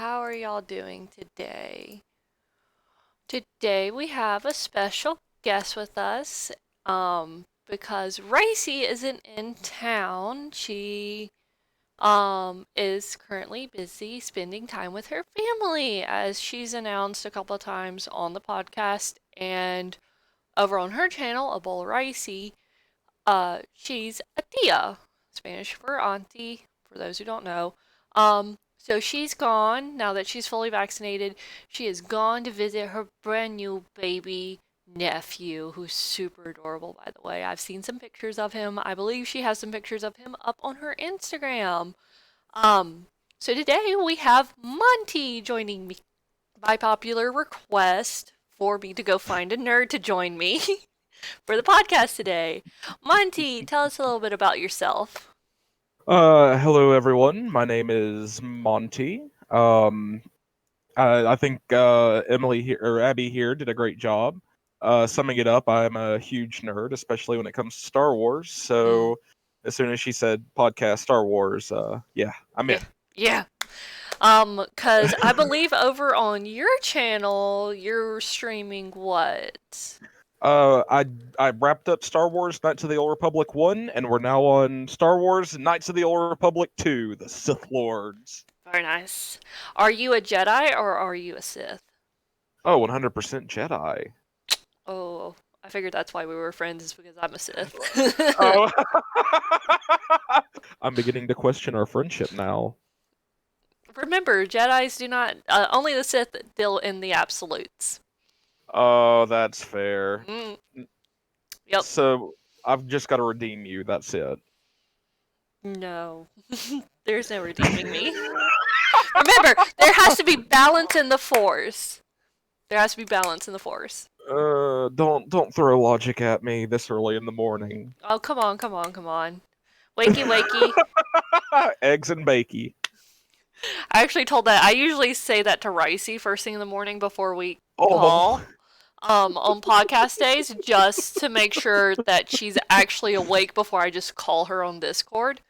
How are y'all doing today? Today we have a special guest with us because Racy isn't in town. She is currently busy spending time with her family, as she's announced a couple of times on the podcast and over on her channel, A Bowl of Ricey. She's a tia, Spanish for auntie, for those who don't know. So she's gone now that she's fully vaccinated. She is gone to visit her brand new baby nephew, who's super adorable, by the way. I've seen some pictures of him. I believe she has some pictures of him up on her Instagram. Um, so today we have Monty joining me by popular request for me to go find a nerd to join me for the podcast today. Monty, tell us a little bit about yourself. Hello everyone. My name is Monty. I think Emily here or Abby here did a great job. Summing it up, I'm a huge nerd, especially when it comes to Star Wars. Mm, So as soon as she said podcast Star Wars, yeah, I'm yeah, in. yeah. Cause I believe over on your channel, you're streaming what? I wrapped up Star Wars Knights of the Old Republic 1, and we're now on Star Wars Knights of the Old Republic 2, The Sith Lords. Very nice. Are you a Jedi or are you a Sith? Oh, 100% Jedi. Oh, I figured that's why we were friends, is because I'm a Sith. Oh, I'm beginning to question our friendship now. Remember, Jedi's do not, only the Sith deal in the absolutes. Oh, that's fair. Mm, yep. So I've just got to redeem you. That's it. No. There's no redeeming me. Remember, there has to be balance in the force. There has to be balance in the force. Don't throw logic at me this early in the morning. Oh, come on, come on, come on. Wakey, wakey. Eggs and bakey. I actually told that. I usually say that to Ricey first thing in the morning before we Oh, call on podcast days, just to make sure that she's actually awake before I just call her on Discord.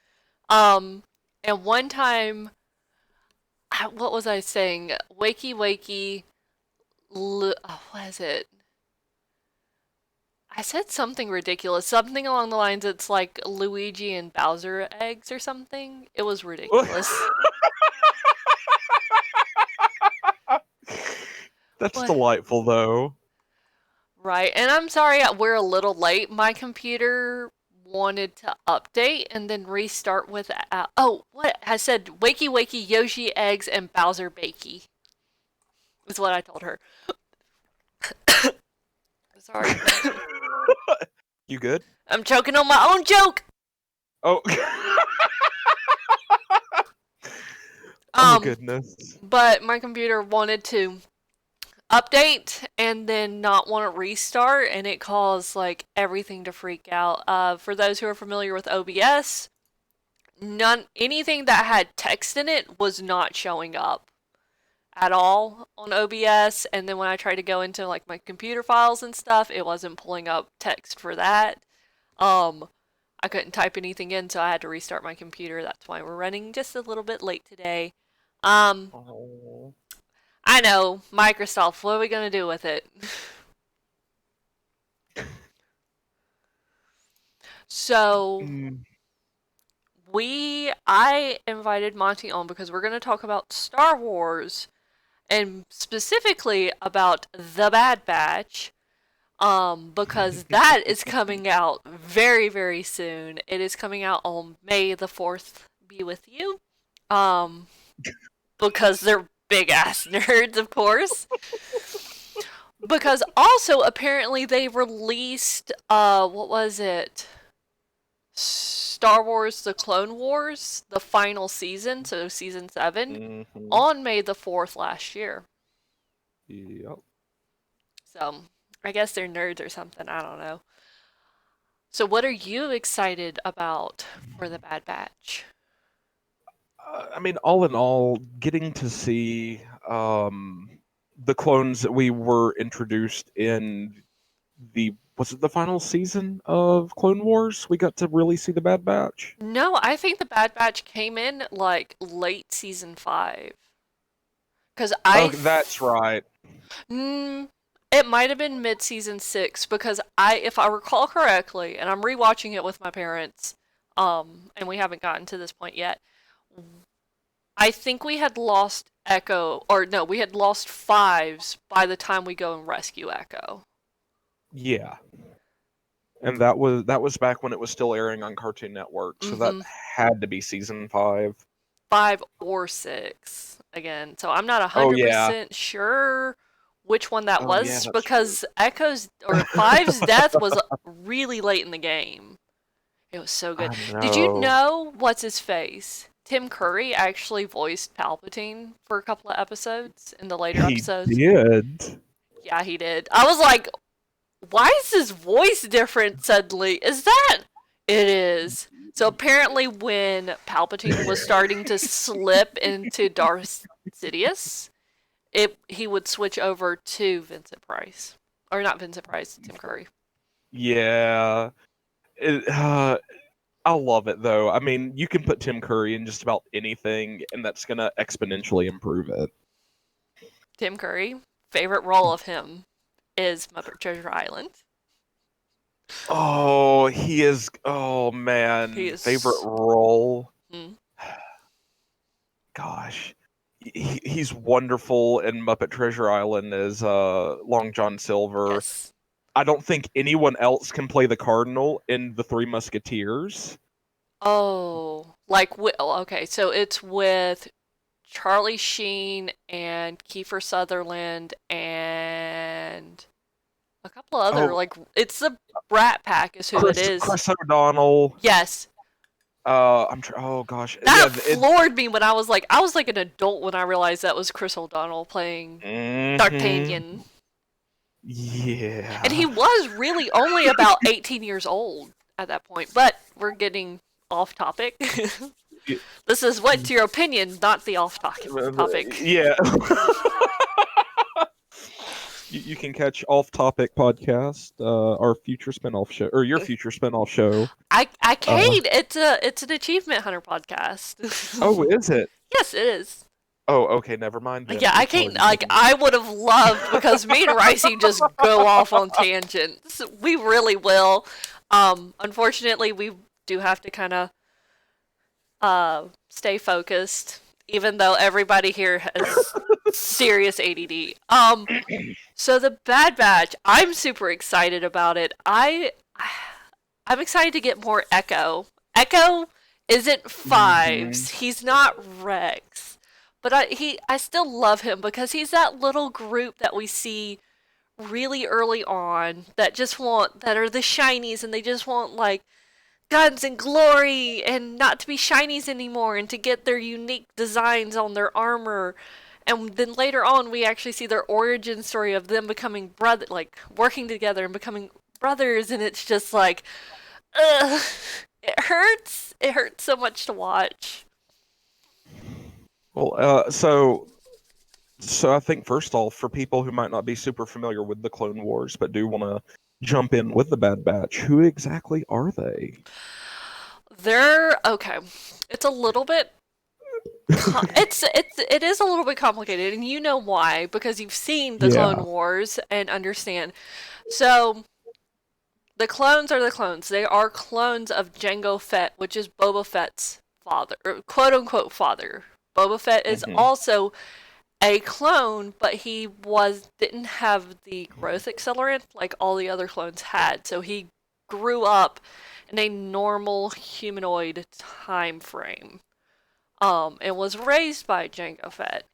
Um, and one time, what was I saying? Wakey, wakey. What is it? I said something ridiculous. Something along the lines it's like Luigi and Bowser eggs or something. It was ridiculous. that's What? delightful, though. Right. And I'm sorry we're a little late. My computer wanted to update and then restart with oh, what? I said wakey wakey Yoshi eggs and Bowser bakey. Is what I told her. Sorry. You good? I'm choking on my own joke. Oh, oh Um, goodness. but my computer wanted to update and then not want to restart, and it caused like everything to freak out. For those who are familiar with OBS, none anything that had text in it was not showing up at all on OBS. And then when I tried to go into like my computer files and stuff, it wasn't pulling up text for that. Um, I couldn't type anything in, so I had to restart my computer. That's why we're running just a little bit late today. Um, Oh. I know, Microsoft, what are we gonna do with it? So, Mm. I invited Monty on because we're gonna talk about Star Wars and specifically about The Bad Batch. Because that is coming out very, very soon. It is coming out on May the 4th, be with you. Um, because they're big ass nerds, of course. Because also apparently they released what was it? Star Wars The Clone Wars, the final season, so season 7, Hmm. on May the 4th last year. Yep. So I guess they're nerds or something, I don't know. So what are you excited about for the Bad Batch? I mean, all in all, getting to see the clones that we were introduced in the was it the final season of Clone Wars? We got to really see the Bad Batch. No, I think the Bad Batch came in like late season 5. Because Oh, that's right. mm, it might have been mid-season 6 because if I recall correctly, and I'm rewatching it with my parents, and we haven't gotten to this point yet. I think we had lost Echo, or no, we had lost Fives by the time we go and rescue Echo. Yeah. And that was back when it was still airing on Cartoon Network, so that Mm-hmm. had to be season 5. 5 or 6 again. So I'm not Oh yeah. 100% sure which one that Oh yeah, was that's true. because Echo's or Five's death was really late in the game. It was so good. I Did you know. know what's his face? Tim Curry actually voiced Palpatine for a couple of episodes in the later He episodes. did. Yeah, he did. I was like, why is his voice different suddenly? Is that? It is. So apparently, when Palpatine was starting to slip into Darth Sidious, he would switch over to Vincent Price, or not Vincent Price, Tim Curry. Yeah. It, I love it though. I mean, you can put Tim Curry in just about anything, and that's gonna exponentially improve it. Tim Curry, favorite role of him is Muppet Treasure Island. Oh, he is. Oh He man, favorite is. role. Mm, Gosh, he's wonderful in Muppet Treasure Island as Long John Silver. yes. I don't think anyone else can play the Cardinal in the Three Musketeers. Oh, like okay, so it's with Charlie Sheen and Kiefer Sutherland and a couple other Oh, like it's the Brat Pack is who it is. Chris O'Donnell. Yes, Oh gosh, that yeah. floored me when I was like an adult when I realized that was Chris O'Donnell playing Hmm. D'Artagnan, and he Yeah. was really only about 18 years old at that point. But we're getting off topic. This is what's your opinion, not the off topic. Yeah. You can catch Off Topic podcast, our future spinoff show, or your future spinoff show. I Uh, Kate, it's an achievement hunter podcast. oh, is it? Yes, it is. Oh, okay. Never mind Yeah, then. I You're telling can't me like something. I would have loved because me and Ricey just go off on tangents. We really will. Unfortunately, we do have to kind of stay focused, even though everybody here has serious ADD. So the Bad Batch, I'm super excited about it. I'm excited to get more Echo. Echo isn't Hmm. Fives. He's not Rex. But I still love him because he's that little group that we see really early on that are the shinies and they just want like guns and glory and not to be shinies anymore and to get their unique designs on their armor. And then later on, we actually see their origin story of them becoming like working together and becoming brothers. And it's just like, ugh, it hurts. It hurts so much to watch. Well, so I think first off, for people who might not be super familiar with the Clone Wars but do want to jump in with the Bad Batch, who exactly are they? They're okay. It's a little bit it is a little bit complicated, and you know why because you've seen the Clone Yeah. Wars and understand. So the clones are the clones. They are clones of Jango Fett, which is Boba Fett's father, or quote unquote father. Boba Fett is Hmm. also a clone, but he didn't have the growth accelerant like all the other clones had. So he grew up in a normal humanoid time frame. And was raised by Jango Fett.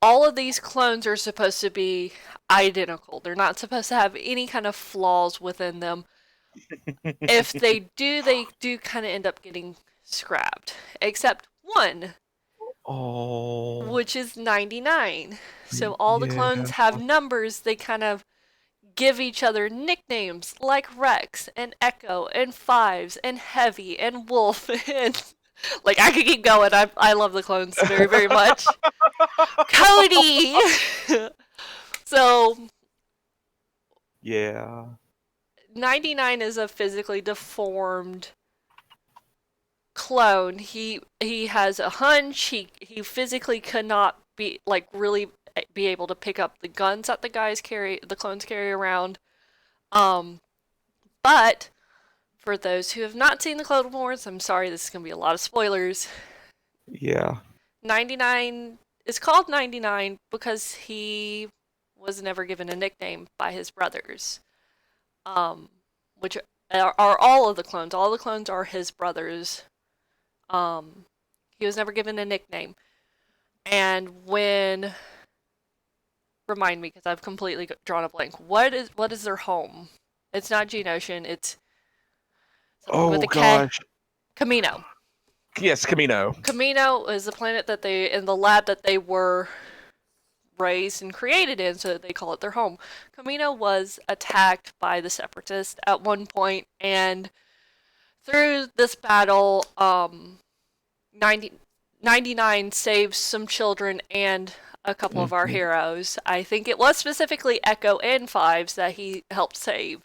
All of these clones are supposed to be identical. They're not supposed to have any kind of flaws within them. If they do kind of end up getting scrapped. Except one, Oh, which is 99. So all the yeah. clones have numbers. They kind of give each other nicknames like Rex and Echo and Fives and Heavy and Wolf and like I could keep going. I love the clones very very much. Cody. So Yeah. 99 is a physically deformed clone. He has a hunch. He physically cannot be like really be able to pick up the guns that the clones carry around. Um, but for those who have not seen the Clone Wars, I'm sorry, this is gonna be a lot of spoilers. Yeah. 99 is called 99 because he was never given a nickname by his brothers, um, which are all of the clones. All the clones are his brothers. Um, he was never given a nickname. And when remind me because I've completely drawn a blank. What is their home? It's not Geonosian. It's something with Oh a K. gosh. Camino. Yes, Camino. Camino is the planet that they in the lab that they were raised and created in, so they call it their home. Camino was attacked by the Separatists at one point, and through this battle, 90, 99 saves some children and a couple of our Hmm. heroes. I think it was specifically Echo and Fives that he helped save,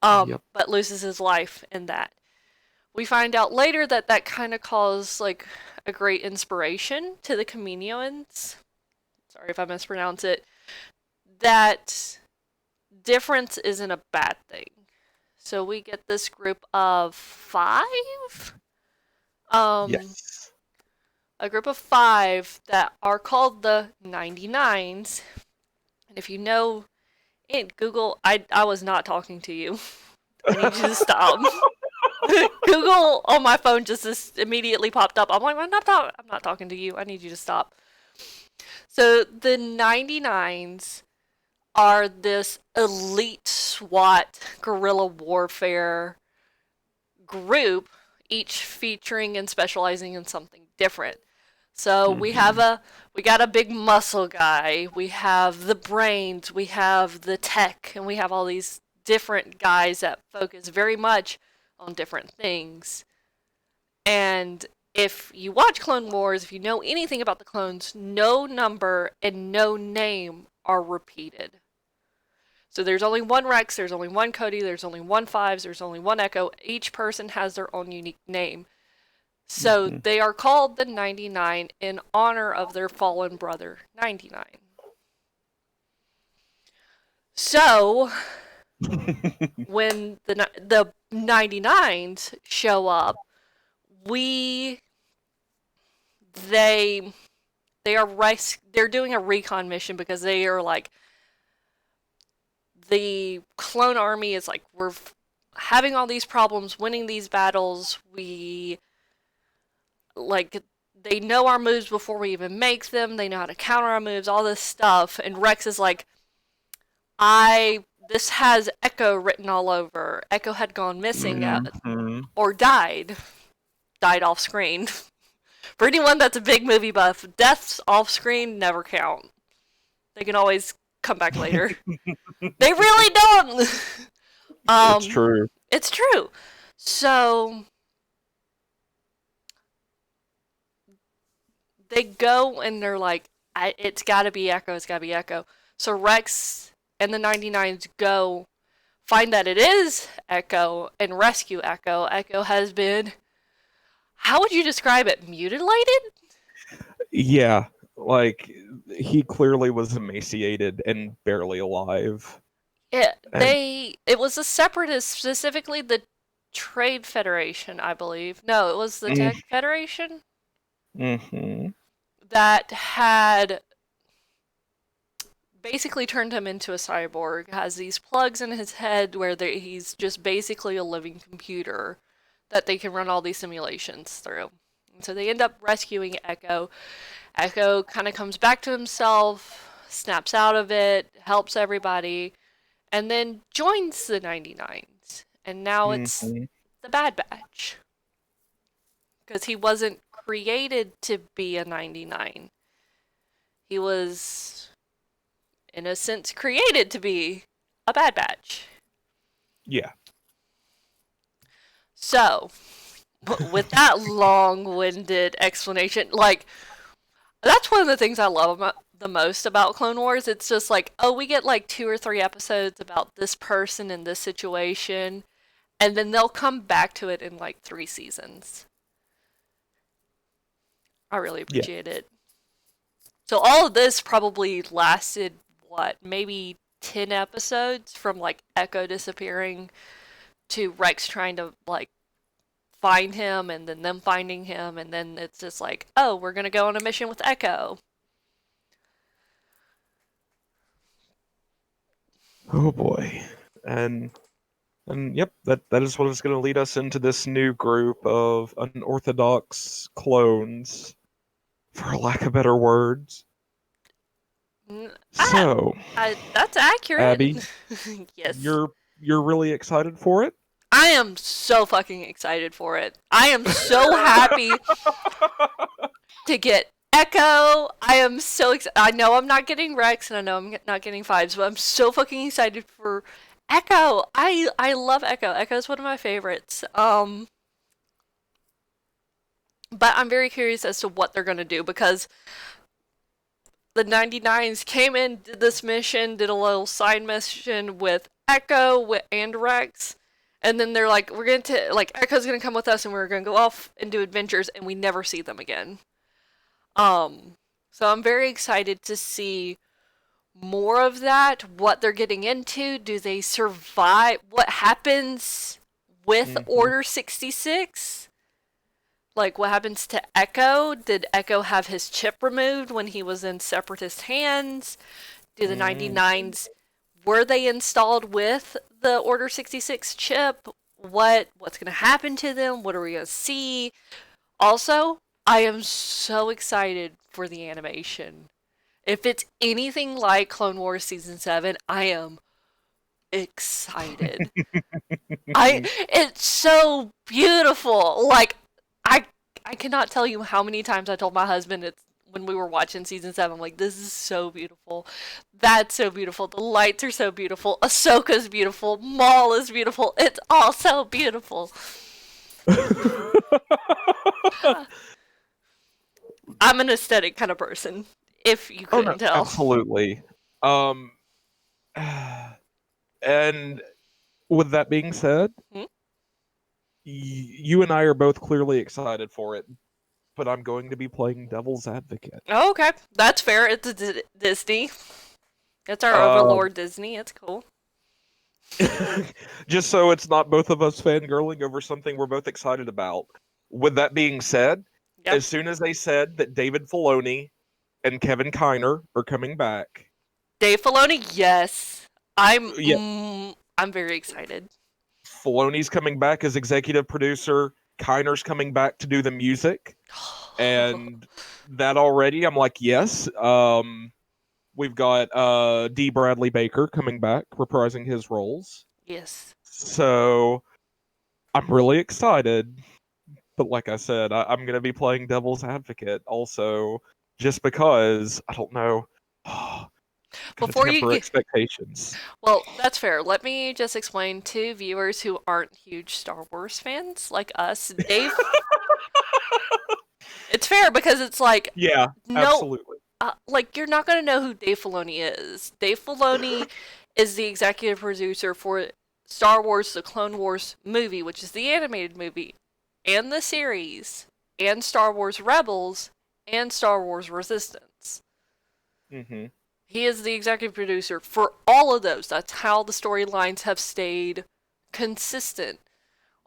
Yep. but loses his life in that. We find out later that that kind of caused like a great inspiration to the Caminoans. Sorry if I mispronounce it. That difference isn't a bad thing. So we get this group of five, um, Yes. a group of five that are called the 99s. And if you know in Google, I was not talking to you. I need you to stop. Google on my phone just immediately popped up. I'm like, I'm not talking to you. I need you to stop. So the 99s are this elite SWAT guerrilla warfare group, each featuring and specializing in something different. So Hmm. we got a big muscle guy, we have the brains, we have the tech, and we have all these different guys that focus very much on different things. And if you watch Clone Wars, if you know anything about the clones, no number and no name are repeated. So there's only one Rex, there's only one Cody, there's only one Fives, there's only one Echo. Each person has their own unique name. So Hmm. they are called the 99 in honor of their fallen brother, 99. So when the 99s show up, we they they're doing a recon mission because they are like the clone army is like we're having all these problems winning these battles. We like they know our moves before we even make them. They know how to counter our moves, all this stuff. And Rex is like, this has Echo written all over. Echo had gone missing Hmm. or died off screen. For anyone that's a big movie buff, deaths off screen never count. They can always come back later. They really don't. It's um, true. it's true. So they go and they're like, it's got to be Echo. It's got to be Echo. So Rex and the 99s go find that it is Echo and rescue Echo. Echo has been, how would you describe it? Mutilated? Yeah, like he clearly was emaciated and barely alive. And It was the separatists, specifically the Trade Federation, I believe. No, it was the Tech Federation mm-hmm. that had basically turned him into a cyborg. Has these plugs in his head where he's just basically a living computer that they can run all these simulations through. And so they end up rescuing Echo. Echo kind of comes back to himself, snaps out of it, helps everybody, and then joins the 99s. And now it's Mm-hmm. the Bad Batch. Because he wasn't created to be a 99. He was, in a sense, created to be a Bad Batch. Yeah. So, with that long winded explanation, like, that's one of the things I love about the most about Clone Wars. It's just like, oh, we get like 2 or 3 episodes about this person in this situation, and then they'll come back to it in like 3 seasons. I really Yeah. appreciate it. So all of this probably lasted what, maybe 10 episodes from like Echo disappearing to Rex trying to like find him and then them finding him and then it's just like, "Oh, we're going to go on a mission with Echo." Oh boy. And and yep, that is what is going to lead us into this new group of unorthodox clones, for lack of better words. N- I, So, that's accurate. Abby, Yes. you're really excited for it? I am so fucking excited for it. I am so happy to get Echo. I am so excited. I know I'm not getting Rex and I know I'm not getting Fives, but I'm so fucking excited for Echo. I love Echo. Echo is one of my favorites. But I'm very curious as to what they're going to do because the 99s came in, did this mission, did a little side mission with Echo and Rex, and then they're like, we're going to, like, Echo's going to come with us and we're going to go off and do adventures, and we never see them again. Um, so I'm very excited to see more of that, what they're getting into. Do they survive? What happens with Hmm. Order 66? Like, what happens to Echo? Did Echo have his chip removed when he was in Separatist hands? Do the Mm. 99s, were they installed with the Order 66 chip? What's going to happen to them? What are we going to see? Also, I am so excited for the animation. If it's anything like Clone Wars season 7, I am excited. I it's so beautiful. Like I I cannot tell you how many times I told my husband it's when we were watching season 7, I'm like, this is so beautiful. That's so beautiful. The lights are so beautiful. Ahsoka's beautiful. Maul is beautiful. It's all so beautiful. I'm an aesthetic kind of person, if you Oh no, couldn't tell. absolutely. Um, and with that being said, Hmm? you and I are both clearly excited for it, but I'm going to be playing devil's advocate. Oh, okay. That's fair. It's Disney. It's our Um, overlord Disney. It's cool. just so it's not both of us fangirling over something we're both excited about. With that being said, Yep. as soon as they said that David Filoni and Kevin Kiner are coming back, Dave Filoni, yes. yeah, I'm very excited. Filoni's coming back as executive producer, Kiner's coming back to do the music, and that already, I'm like, yes. We've got D. Bradley Baker coming back, reprising his roles. Yes. So I'm really excited. But like I said, I'm going to be playing devil's advocate also, just because I don't know. Gotta Before you temper get, expectations. well, that's fair. Let me just explain to viewers who aren't huge Star Wars fans like us. It's fair because it's like, Yeah, no, absolutely. like you're not gonna know who Dave Filoni is. Dave Filoni is the executive producer for Star Wars: The Clone Wars movie, which is the animated movie, and the series, and Star Wars Rebels, and Star Wars Resistance. Hmm. He is the executive producer for all of those. That's how the storylines have stayed consistent.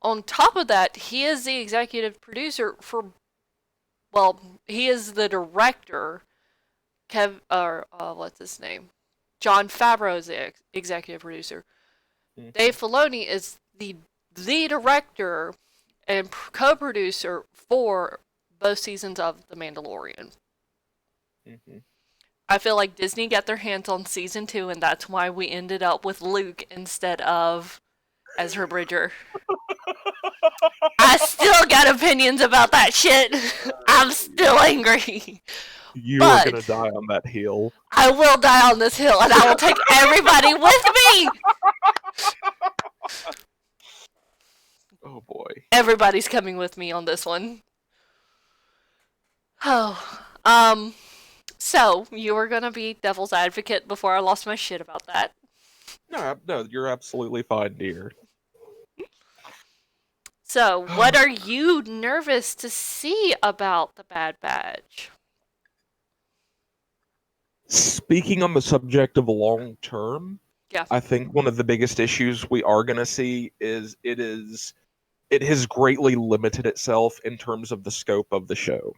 On top of that, he is the executive producer for, well, he is the director. What's his name? John Favreau is the executive producer. Hmm. Dave Filoni is the director and co-producer for both seasons of The Mandalorian. Hmm. I feel like Disney got their hands on season 2, and that's why we ended up with Luke instead of Ezra Bridger. I still got opinions about that shit. I'm still angry. You are But gonna die on that hill. I will die on this hill and I will take everybody with me. Oh boy. Everybody's coming with me on this one. Oh. So you were gonna be devil's advocate before I lost my shit about that. No, no, you're absolutely fine, dear. So, what are you nervous to see about the Bad Batch? Speaking on the subject of long term, Yeah. I think one of the biggest issues we are going to see is it has greatly limited itself in terms of the scope of the show.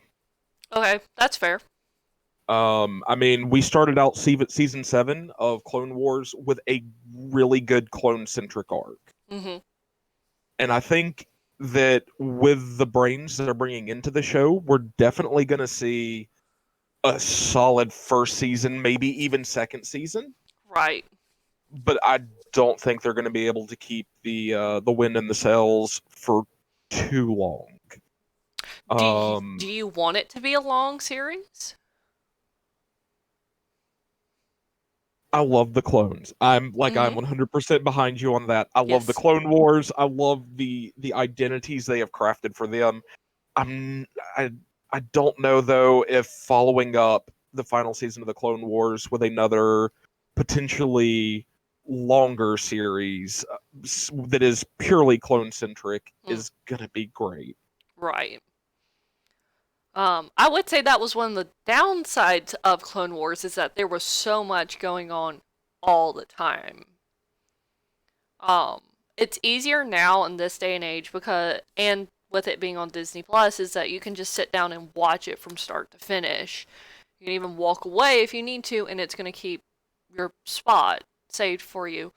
Okay, that's fair. I mean, we started out season 7 of Clone Wars with a really good clone centric arc, Mhm. and I think that with the brains that they're bringing into the show, we're definitely going to see a solid first season, maybe even second season. Right. But I don't think they're going to be able to keep the wind in the sails for too long. Do you want it to be a long series? I love the clones. I'm Mhm. 100% behind you on that. I love the Yes. Clone Wars. I love the identities they have crafted for them. I'm I I don't know though if following up the final season of the Clone Wars with another potentially longer series that is purely clone centric Mm, is gonna be great. right. I would say that was one of the downsides of Clone Wars is that there was so much going on all the time. Um, it's easier now in this day and age because, and with it being on Disney Plus, is that you can just sit down and watch it from start to finish. You can even walk away if you need to, and it's going to keep your spot saved for you.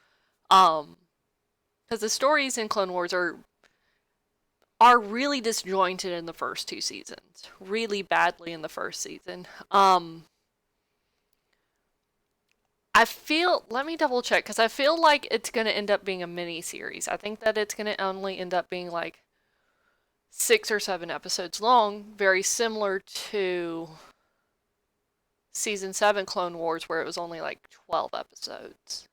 Um, because the stories in Clone Wars are really disjointed in the first two seasons, really badly in the first season. I feel, let me double check because I feel like it's going to end up being a mini series. I think that it's going to only end up being like 6 or 7 episodes long, very similar to season 7 Clone Wars, where it was only like 12 episodes.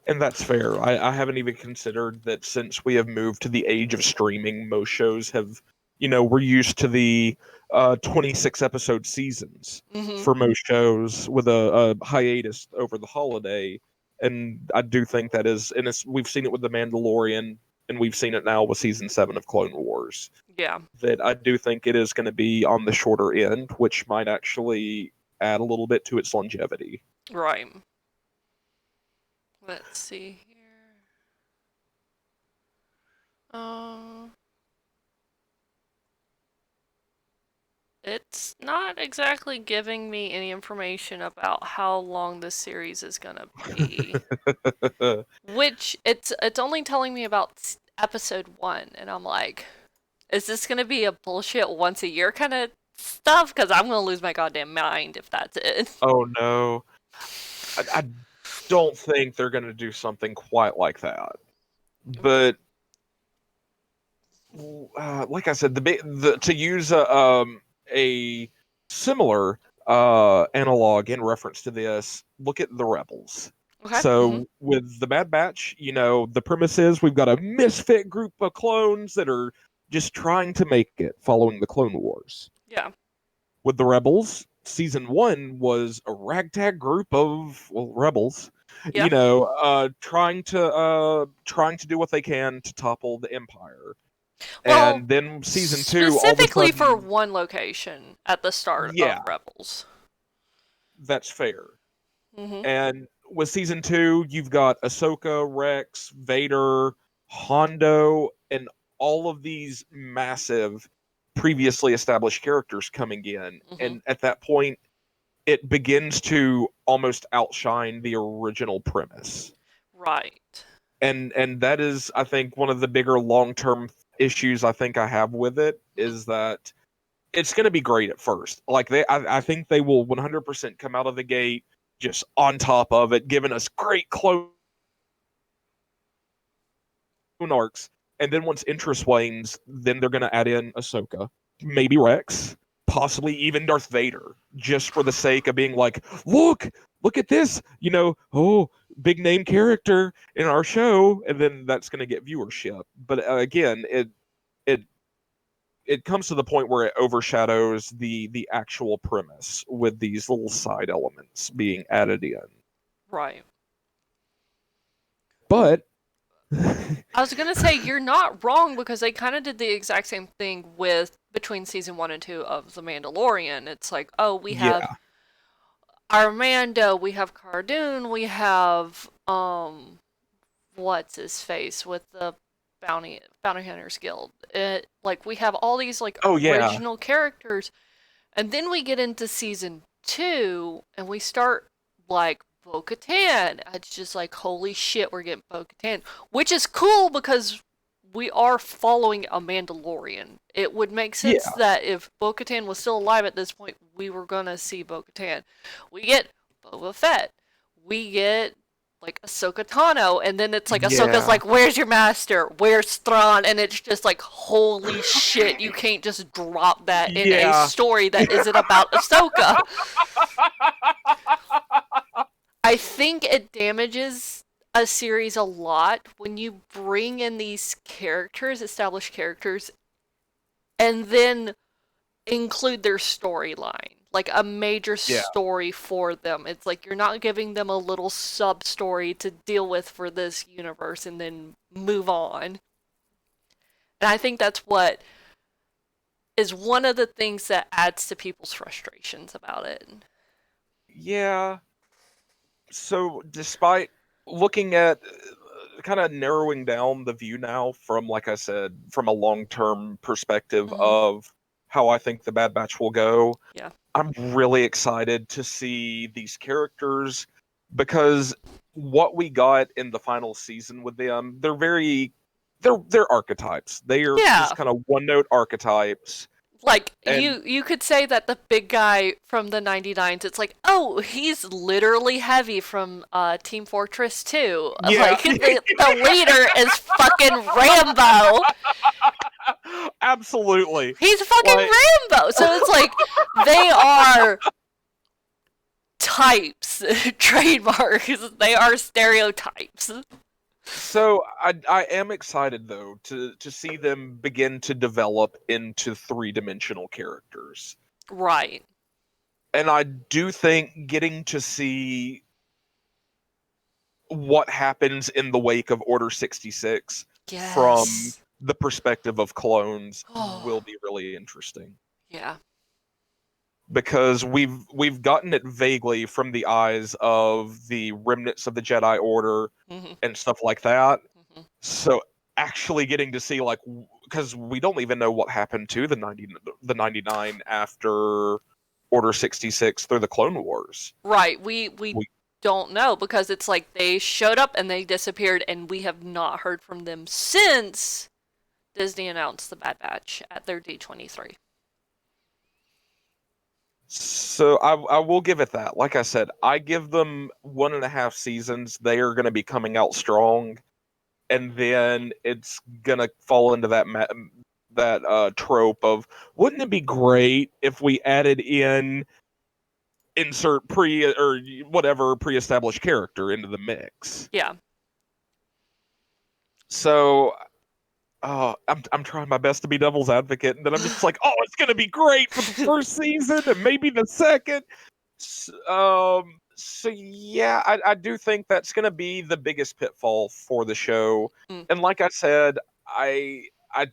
And that's fair. I haven't even considered that since we have moved to the age of streaming, most shows have, we're used to the 26 episode seasons Mm-hmm. for most shows with a hiatus over the holiday. And I do think that is, and we've seen it with The Mandalorian, and we've seen it now with season 7 of Clone Wars, Yeah, that I do think it is going to be on the shorter end, which might actually add a little bit to its longevity. right. Let's see here. Uh, it's not exactly giving me any information about how long this series is gonna be. Which it's only telling me about episode 1, and I'm like, is this gonna be a bullshit once a year kind of stuff? Because I'm gonna lose my goddamn mind if that's it. Oh no. I don't think they're going to do something quite like that. But like I said, to use a similar analog in reference to this, look at the Rebels. Okay. Mm-hmm. So with the Bad Batch, the premise is we've got a misfit group of clones that are just trying to make it following the Clone Wars. Yeah. With the Rebels, season 1 was a ragtag group of rebels, Yeah. trying to do what they can to topple the Empire. Well, And then season 2, all of a specifically for sudden, one location at the start yeah, of Rebels. that's fair. Mm-hmm. And with season 2, you've got Ahsoka, Rex, Vader, Hondo, and all of these massive previously established characters coming in. Mm-hmm. And at that point, it begins to almost outshine the original premise. Right. And that is, I think, one of the bigger long-term issues I think I have with it Mm-hmm. is that it's going to be great at first. Like I think they will 100% come out of the gate just on top of it, giving us great clone arcs. And then once interest wanes, then they're going to add in Ahsoka, maybe Rex, possibly even Darth Vader, just for the sake of being like, look at this, oh, big name character in our show, and then that's going to get viewership. But again, it it comes to the point where it overshadows the actual premise with these little side elements being added in. Right. But I was gonna say you're not wrong because they kind of did the exact same thing with between season 1 and 2 of The Mandalorian. It's like, oh, we have Yeah. Armando, we have Cardoon, we have what's his face with the Bounty Hunters Guild. Like we have all these like Oh yeah. original characters, and then we get into season 2 and we start like Bo-Katan. It's just like holy shit, we're getting Bo-Katan, which is cool because we are following a Mandalorian. It would make sense Yeah. that if Bo-Katan was still alive at this point, we were gonna see Bo-Katan. We get Boba Fett. We get like Ahsoka Tano, and then it's like Ahsoka's Yeah. like, "Where's your master? Where's Thrawn?" And it's just like, "Holy shit! You can't just drop that in a Yeah. story that isn't about Ahsoka." I think it damages a series a lot when you bring in these characters, established characters, and then include their storyline, like a major Yeah. story for them. It's like you're not giving them a little sub story to deal with for this universe and then move on. And I think that's what is one of the things that adds to people's frustrations about it. Yeah. So despite looking at kind of narrowing down the view now from, like I said, from a long-term perspective Mm-hmm. of how I think the Bad Batch will go, Yeah. I'm really excited to see these characters because what we got in the final season with them, they're archetypes. They are Yeah. just kind of one-note archetypes. Like And you could say that the big guy from the 99s, it's like, oh, he's literally Heavy from Team Fortress 2. yeah, Like the leader is fucking Rambo. absolutely. He's fucking Like, Rambo. So it's like they are types, trademarks. They are stereotypes. so I am excited though to see them begin to develop into three-dimensional characters. Right. And I do think getting to see what happens in the wake of Order 66 from Yes. the perspective of clones will Oh, be really interesting yeah. because we've gotten it vaguely from the eyes of the remnants of the Jedi Order Hmm. and stuff like that. Hmm. So actually getting to see like because we don't even know what happened to the 99 after Order 66 through the Clone Wars. Right. We We don't know because it's like they showed up and they disappeared and we have not heard from them since Disney announced the Bad Batch at their D23. So I will give it that. Like I said, I give them 1.5 seasons. They are going to be coming out strong, and then it's going to fall into that trope of wouldn't it be great if we added in insert pre or whatever pre-established character into the mix. Yeah. So I'm trying my best to be devil's advocate, and then I'm just like, oh, it's gonna be great for the first season and maybe the second. So yeah, I do think that's gonna be the biggest pitfall for the show. Mm. And like I said, I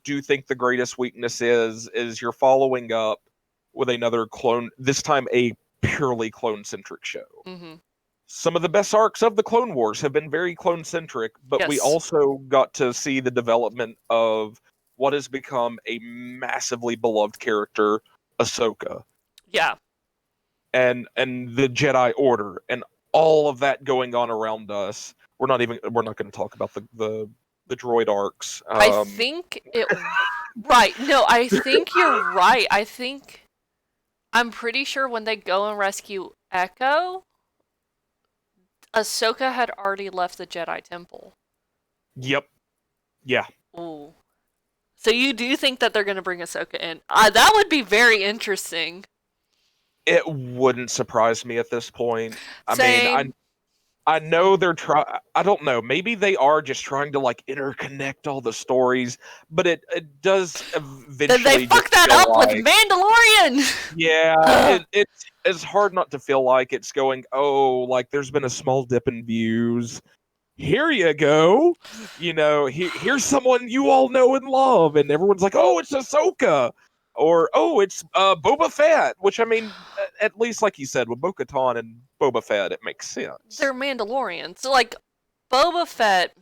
do think the greatest weakness is you're following up with another clone, this time a purely clone centric show. Mm-hmm. Some of the best arcs of the Clone Wars have been very clone centric, but we Yes. also got to see the development of what has become a massively beloved character, Ahsoka, Yeah. and the Jedi Order, and all of that going on around us. We're not going to talk about the droid arcs. I think it. Right. No, I think you're right. I'm pretty sure when they go and rescue Echo, Ahsoka had already left the Jedi Temple. Yep, yeah, Ooh. So you do think that they're going to bring Ahsoka in? That would be very interesting. it wouldn't surprise me at this point. I mean, Same. I know they're trying. I don't know. Maybe they are just trying to like interconnect all the stories, but it does Then they eventually just fuck that feel up with like, Mandalorian. yeah, Ugh. it's hard not to feel like it's going. Oh, like there's been a small dip in views, here you go. Here's someone you all know and love, and everyone's like, oh, it's Ahsoka, or oh, it's Boba Fett. Which I mean, at least like you said, with Bo-Katan and Boba Fett, it makes They're sense. Mandalorians. So, like, Boba Fett,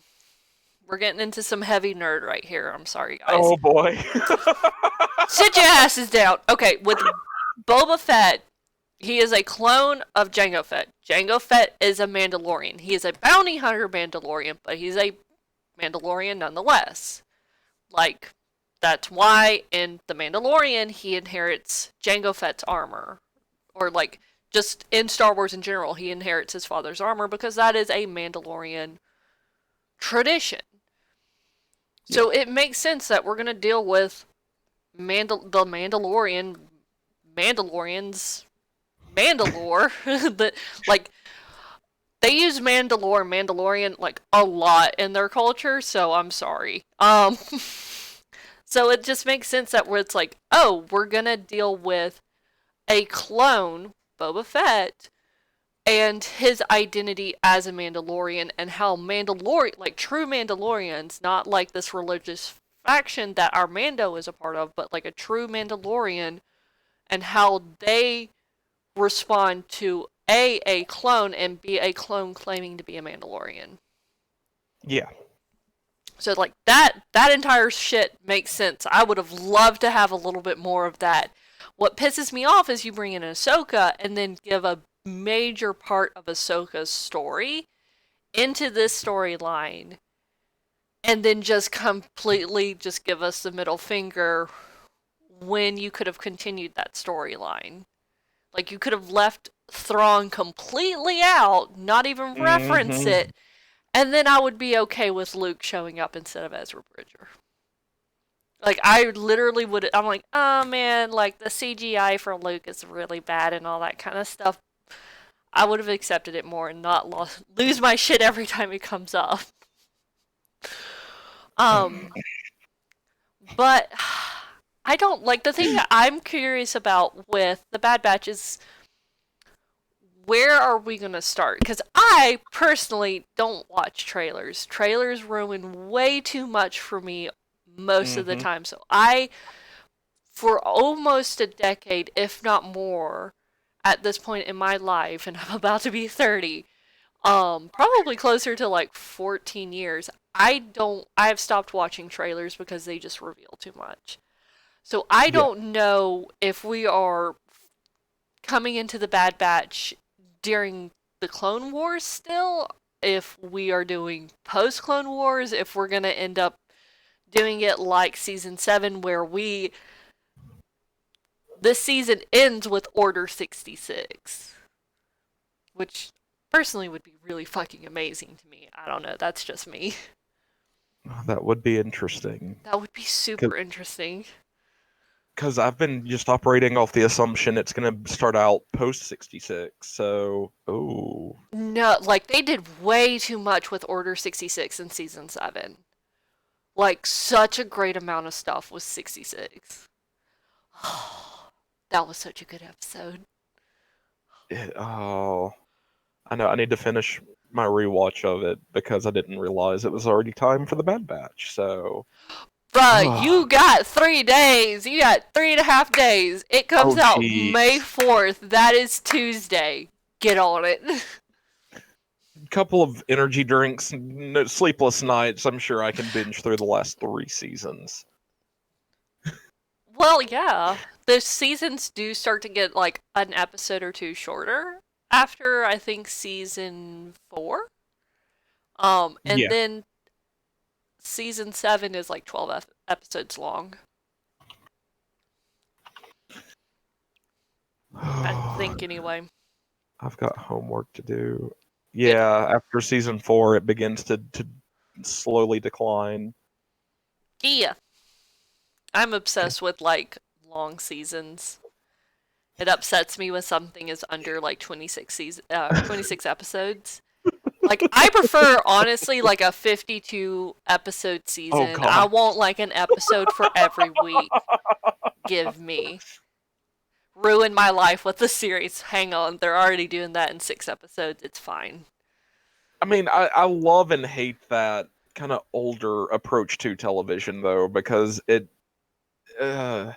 we're getting into some heavy nerd right here. I'm sorry, guys. Oh boy. Sit your asses down. Okay, with Boba Fett, he is a clone of Jango Fett. Jango Fett is a Mandalorian. He is a bounty hunter Mandalorian, but he's a Mandalorian nonetheless. Like, that's why in The Mandalorian he inherits Jango Fett's armor. Or, like, just in Star Wars in general, he inherits his father's armor because that is a Mandalorian tradition. Yeah. So it makes sense that we're going to deal with the Mandalorians, Mandalore. the, like, they use Mandalorian, like, a lot in their culture, so I'm sorry. So it just makes sense that where it's like, oh, we're gonna deal with a clone, Boba Fett, and his identity as a Mandalorian and how like true Mandalorians, not like this religious faction that our Mando is a part of, but like a true Mandalorian and how they respond to a clone and b a clone claiming to be a Mandalorian. Yeah. So like that entire shit makes sense. I would have loved to have a little bit more of that. What pisses me off is you bring in Ahsoka and then give a major part of Ahsoka's story into this storyline and then just completely just give us the middle finger when you could have continued that storyline. Like you could have left Thrawn completely out, not even reference Hmm. it, and then I would be okay with Luke showing up instead of Ezra Bridger. Like I literally would. I'm like, oh man, like the CGI for Luke is really bad and all that kind of stuff. I would have accepted it more and not lose my shit every time it comes up. Um, but I don't like the thing that I'm curious about with the Bad Batch is where are we gonna start? Because I personally don't watch trailers. Trailers ruin way too much for me most of the Hmm. time. So for almost a decade, if not more, at this point in my life, and I'm about to be 30, probably closer to like 14 years, I have stopped watching trailers because they just reveal too much. So I Yeah. don't know if we are coming into the Bad Batch during the Clone Wars still, if we are doing post Clone Wars, if we're gonna end up doing it like season 7 where this season ends with Order 66, which personally would be really fucking amazing to me. I don't know, that's just me. That would be interesting. That would be super interesting. Because I've been just operating off the assumption it's going to start out post 66. So, oh, No, like they did way too much with Order 66 in season 7. Like such a great amount of stuff was 66. That was such a good episode. oh, I know. I need to finish my rewatch of it because I didn't realize it was already time for the Bad Batch. So, Bruh, oh, you got 3 days. You got 3.5 days. It comes oh, out May jeez. 4th. That is Tuesday. Get on it. Couple of energy drinks, no, sleepless nights. I'm sure I can binge through the last 3 seasons. Well, yeah. The seasons do start to get like an episode or two shorter after I think season 4. And Yeah. then season 7 is like 12 episodes long. I think anyway. I've got homework to do. Good. Yeah, after season 4, it begins to slowly decline. Yeah. I'm obsessed with like long seasons. It upsets me when something is under like 26 episodes. Like I prefer honestly like a 52 episode Oh season. I God. want like an episode for every week. Give me. Ruin my life with the series. Hang on, they're already doing that in 6 episodes. It's fine. I mean, I love and hate that kind of older approach to television, though, because uh,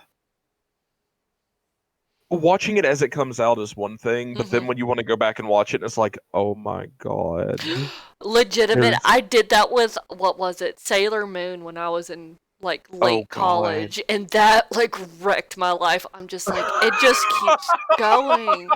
watching it as it comes out is one thing, but then Hmm. when you want to go back and watch it, it's like, oh my God. Legitimate. There's, I did that with, what was it, Sailor Moon, when I was in like oh late God. college, and that like wrecked my life. I'm just like, it just keeps going.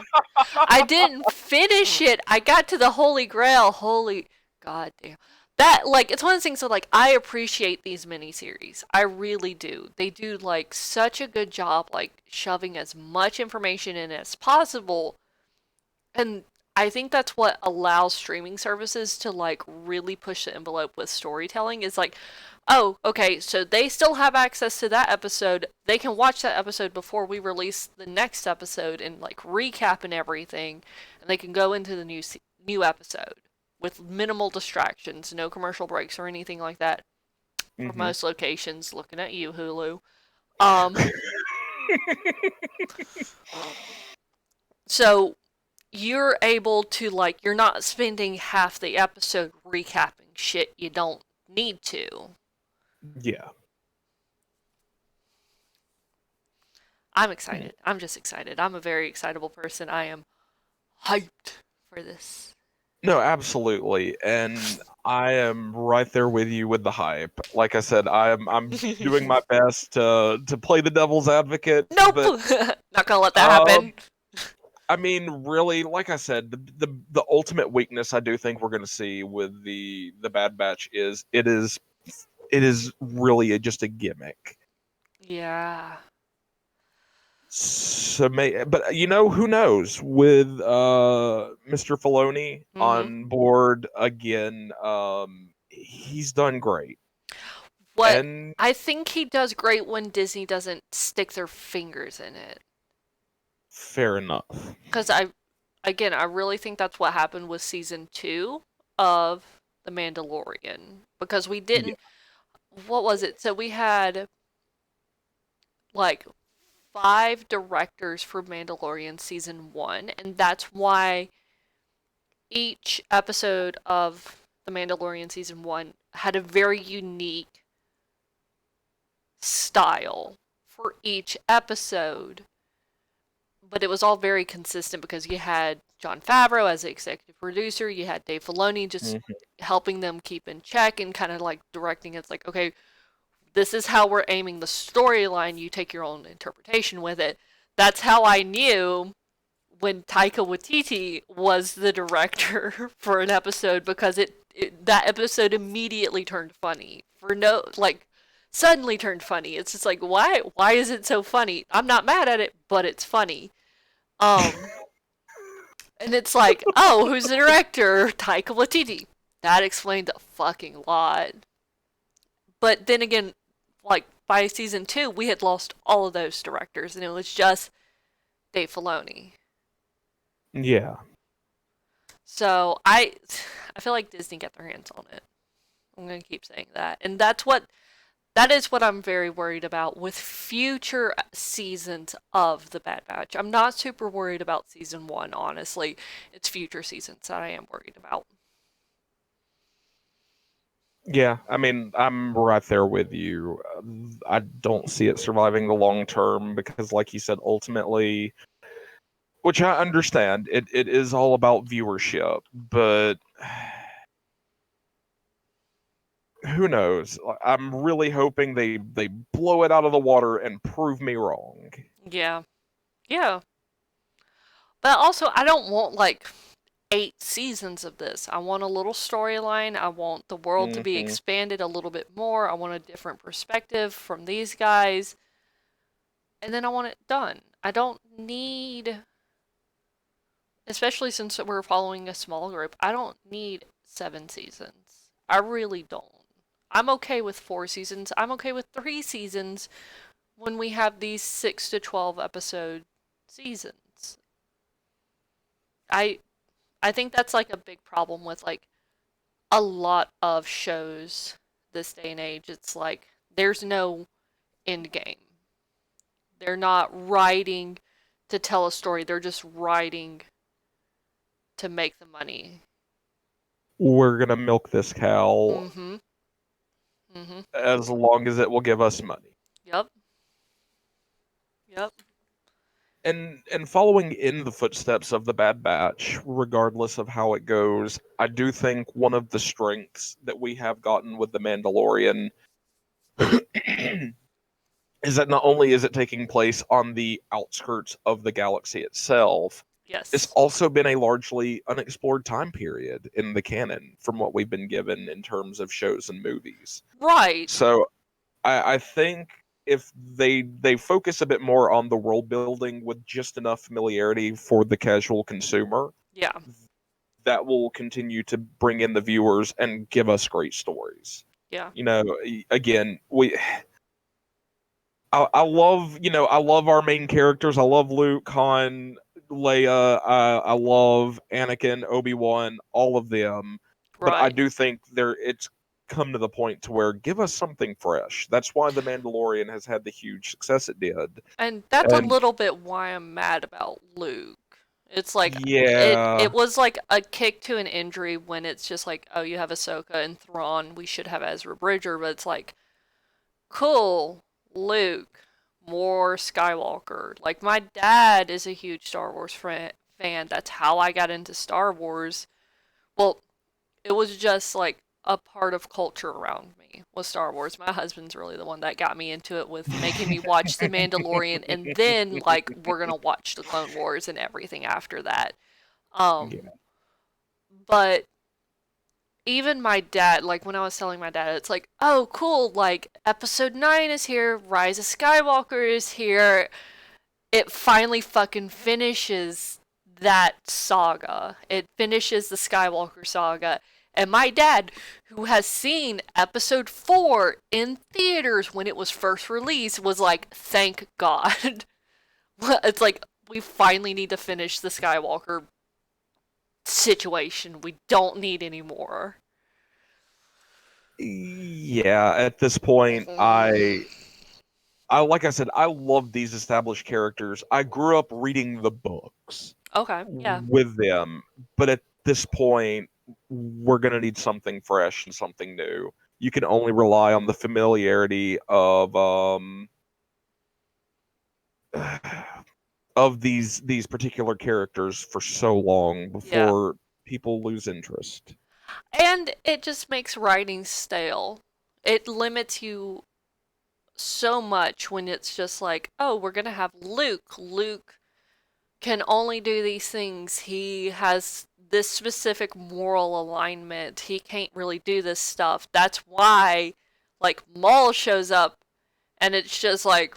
I didn't finish it. I got to the Holy Grail. Holy God damn. That, like, it's one of the things that, like, I appreciate these miniseries. I really do. They do, like, such a good job, like, shoving as much information in as possible. And I think that's what allows streaming services to, like, really push the envelope with storytelling is like, oh, okay, so they still have access to that episode. They can watch that episode before we release the next episode and like recap and everything, and they can go into the new episode with minimal distractions, no commercial breaks or anything like that. For Hmm. most locations, looking at you, Hulu. Um, so you're able to like you're not spending half the episode recapping shit you don't need to. Yeah. I'm excited. I'm just excited. I'm a very excitable person. I am hyped for this. No, absolutely. And I am right there with you with the hype. Like I said, I'm doing my best to play the devil's advocate, Nope! but Not gonna let that um happen. I mean, really, like I said, the ultimate weakness I do think we're going to see with the Bad Batch is it is really just a gimmick. Yeah. So but who knows with Mr. Filoni Mm-hmm. on board again, he's done great. What And I think he does great when Disney doesn't stick their fingers in it. fair enough. Because I really think that's what happened with season two of The Mandalorian. Because we Yeah. didn't, what was it? So we had like five directors for Mandalorian season one, and that's why each episode of The Mandalorian season one had a very unique style for each episode, but it was all very consistent because you had Jon Favreau as the executive producer, you had Dave Filoni just Mhm. helping them keep in check and kind of like directing. It's like, okay, this is how we're aiming the storyline. You take your own interpretation with it. That's how I knew when Taika Waititi was the director for an episode because that episode immediately turned funny for no like suddenly turned funny. It's just like why is it so funny? I'm not mad at it, but it's funny. Um and it's like, oh, who's the director? Taika Waititi. That explained a fucking lot. But then again, like by season two, we had lost all of those directors, and it was just Dave Filoni. Yeah. So I feel like Disney got their hands on it. I'm gonna keep saying that, and that is what I'm very worried about with future seasons of The Bad Batch. I'm not super worried about season one, honestly. It's future seasons that I am worried about. Yeah, I mean, I'm right there with you. I don't see it surviving the long term because, like you said, ultimately, which I understand, it is all about viewership, but who knows? I'm really hoping they blow it out of the water and prove me wrong. Yeah, yeah. But also, I don't want like 8 seasons of this. I want a little storyline. I want the world to be Hmm. expanded a little bit more. I want a different perspective from these guys. And then I want it done. I don't need, especially since we're following a small group, I don't need 7 seasons. I really don't. I'm okay with 4 seasons. I'm okay with 3 seasons when we have these 6 to 12 episode seasons. I I think that's like a big problem with like a lot of shows this day and age. It's like there's no end game. They're not writing to tell a story. They're just writing to make the money. we're gonna milk this cow Mm-hmm. Mm-hmm. as long as it will give us money. Yep. Yep. And following in the footsteps of the Bad Batch, regardless of how it goes, I do think one of the strengths that we have gotten with the Mandalorian is that not only is it taking place on the outskirts of the galaxy itself, it's Yes. also been a largely unexplored time period in the canon from what we've been given in terms of shows and movies. Right. So I think if they focus a bit more on the world building with just enough familiarity for the casual consumer, Yeah. that will continue to bring in the viewers and give us great stories. Yeah. You know, again, I love, I love our main characters. I love Luke, Han, Leia. I love Anakin, Obi-Wan, all of them. But I Right. do think it's come to the point to where give us something fresh. That's why The Mandalorian has had the huge success it did. And that's a And little bit why I'm mad about Luke. It's like it yeah, was like a kick to an injury when it's just like, oh, you have Ahsoka and Thrawn, we should have Ezra Bridger, but it's like, cool, Luke, more Skywalker. Like my dad is a huge Star Wars fan. That's how I got into Star Wars. Well, it was just like a part of culture around me was Star Wars. My husband's really the one that got me into it with making me watch The Mandalorian and then like we're gonna watch the Clone Wars and everything after that. yeah. But even my dad, like when I was telling my dad, it's like, oh cool, like episode 9 is here, Rise of Skywalker is here. It finally fucking finishes that saga. It finishes the Skywalker saga. And my dad, who has seen episode 4 in theaters when it was first released, was like, thank God. It's like, we finally need to finish the Skywalker situation. We don't need any more. Yeah, at this point, I like I said, I love these established characters. I grew up reading the books Okay, yeah. with them, but at this point, we're gonna need something fresh and something new. You can only rely on the familiarity of these particular characters for so long Yeah. before people lose interest. And it just makes writing stale. It limits you so much when it's just like, oh, we're gonna have Luke. Luke can only do these things. He has this specific moral alignment. He can't really do this stuff. That's why, like, Maul shows up and it's just like,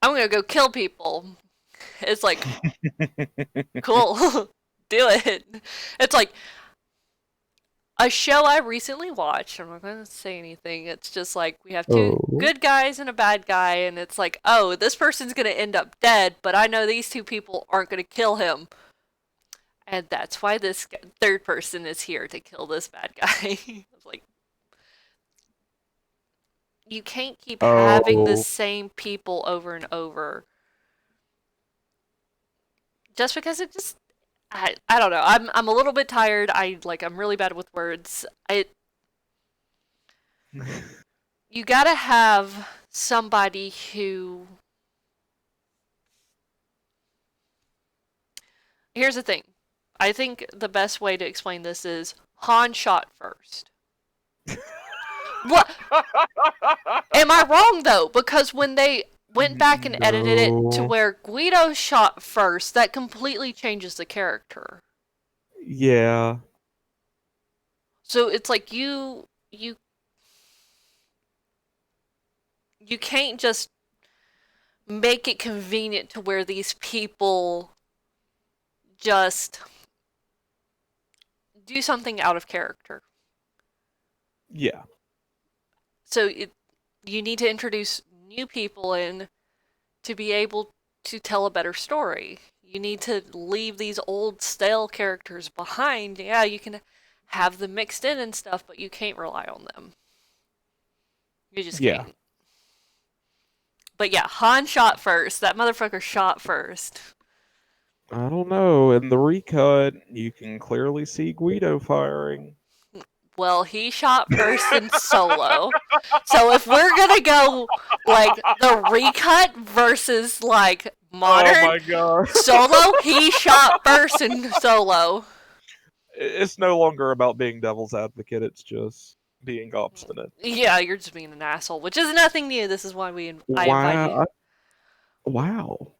I'm gonna go kill people. It's like, cool, do it. It's like, a show I recently watched. I'm not going to say anything. It's just like we have two Oh. good guys and a bad guy, and it's like, oh, this person's going to end up dead, but I know these two people aren't going to kill him. And that's why this third person is here to kill this bad guy. It's like, you can't keep having the Oh. same people over and over just because it just. I don't know. I'm a little bit tired. I'm really bad with words. You gotta have somebody who. Here's the thing. I think the best way to explain this is Han shot first. What? Am I wrong though? Because when they went back and edited it to No. where Guido shot first, that completely changes the character. Yeah. So it's like you can't just make it convenient to where these people just do something out of character. Yeah. So you need to introduce new people in to be able to tell a better story. You need to leave these old stale characters behind. Yeah, you can have them mixed in and stuff, but you can't rely on them. You just Yeah. can't. But yeah, Han shot first. That motherfucker shot first. I don't know. In the recut, you can clearly see Guido firing. Well, he shot first in Solo. So if we're gonna go like the recut versus like Oh modern my god. Solo, he shot first in Solo. It's no longer about being devil's advocate, it's just being obstinate. Yeah, you're just being an asshole, which is nothing new. This is why I invited you. Wow. Wow.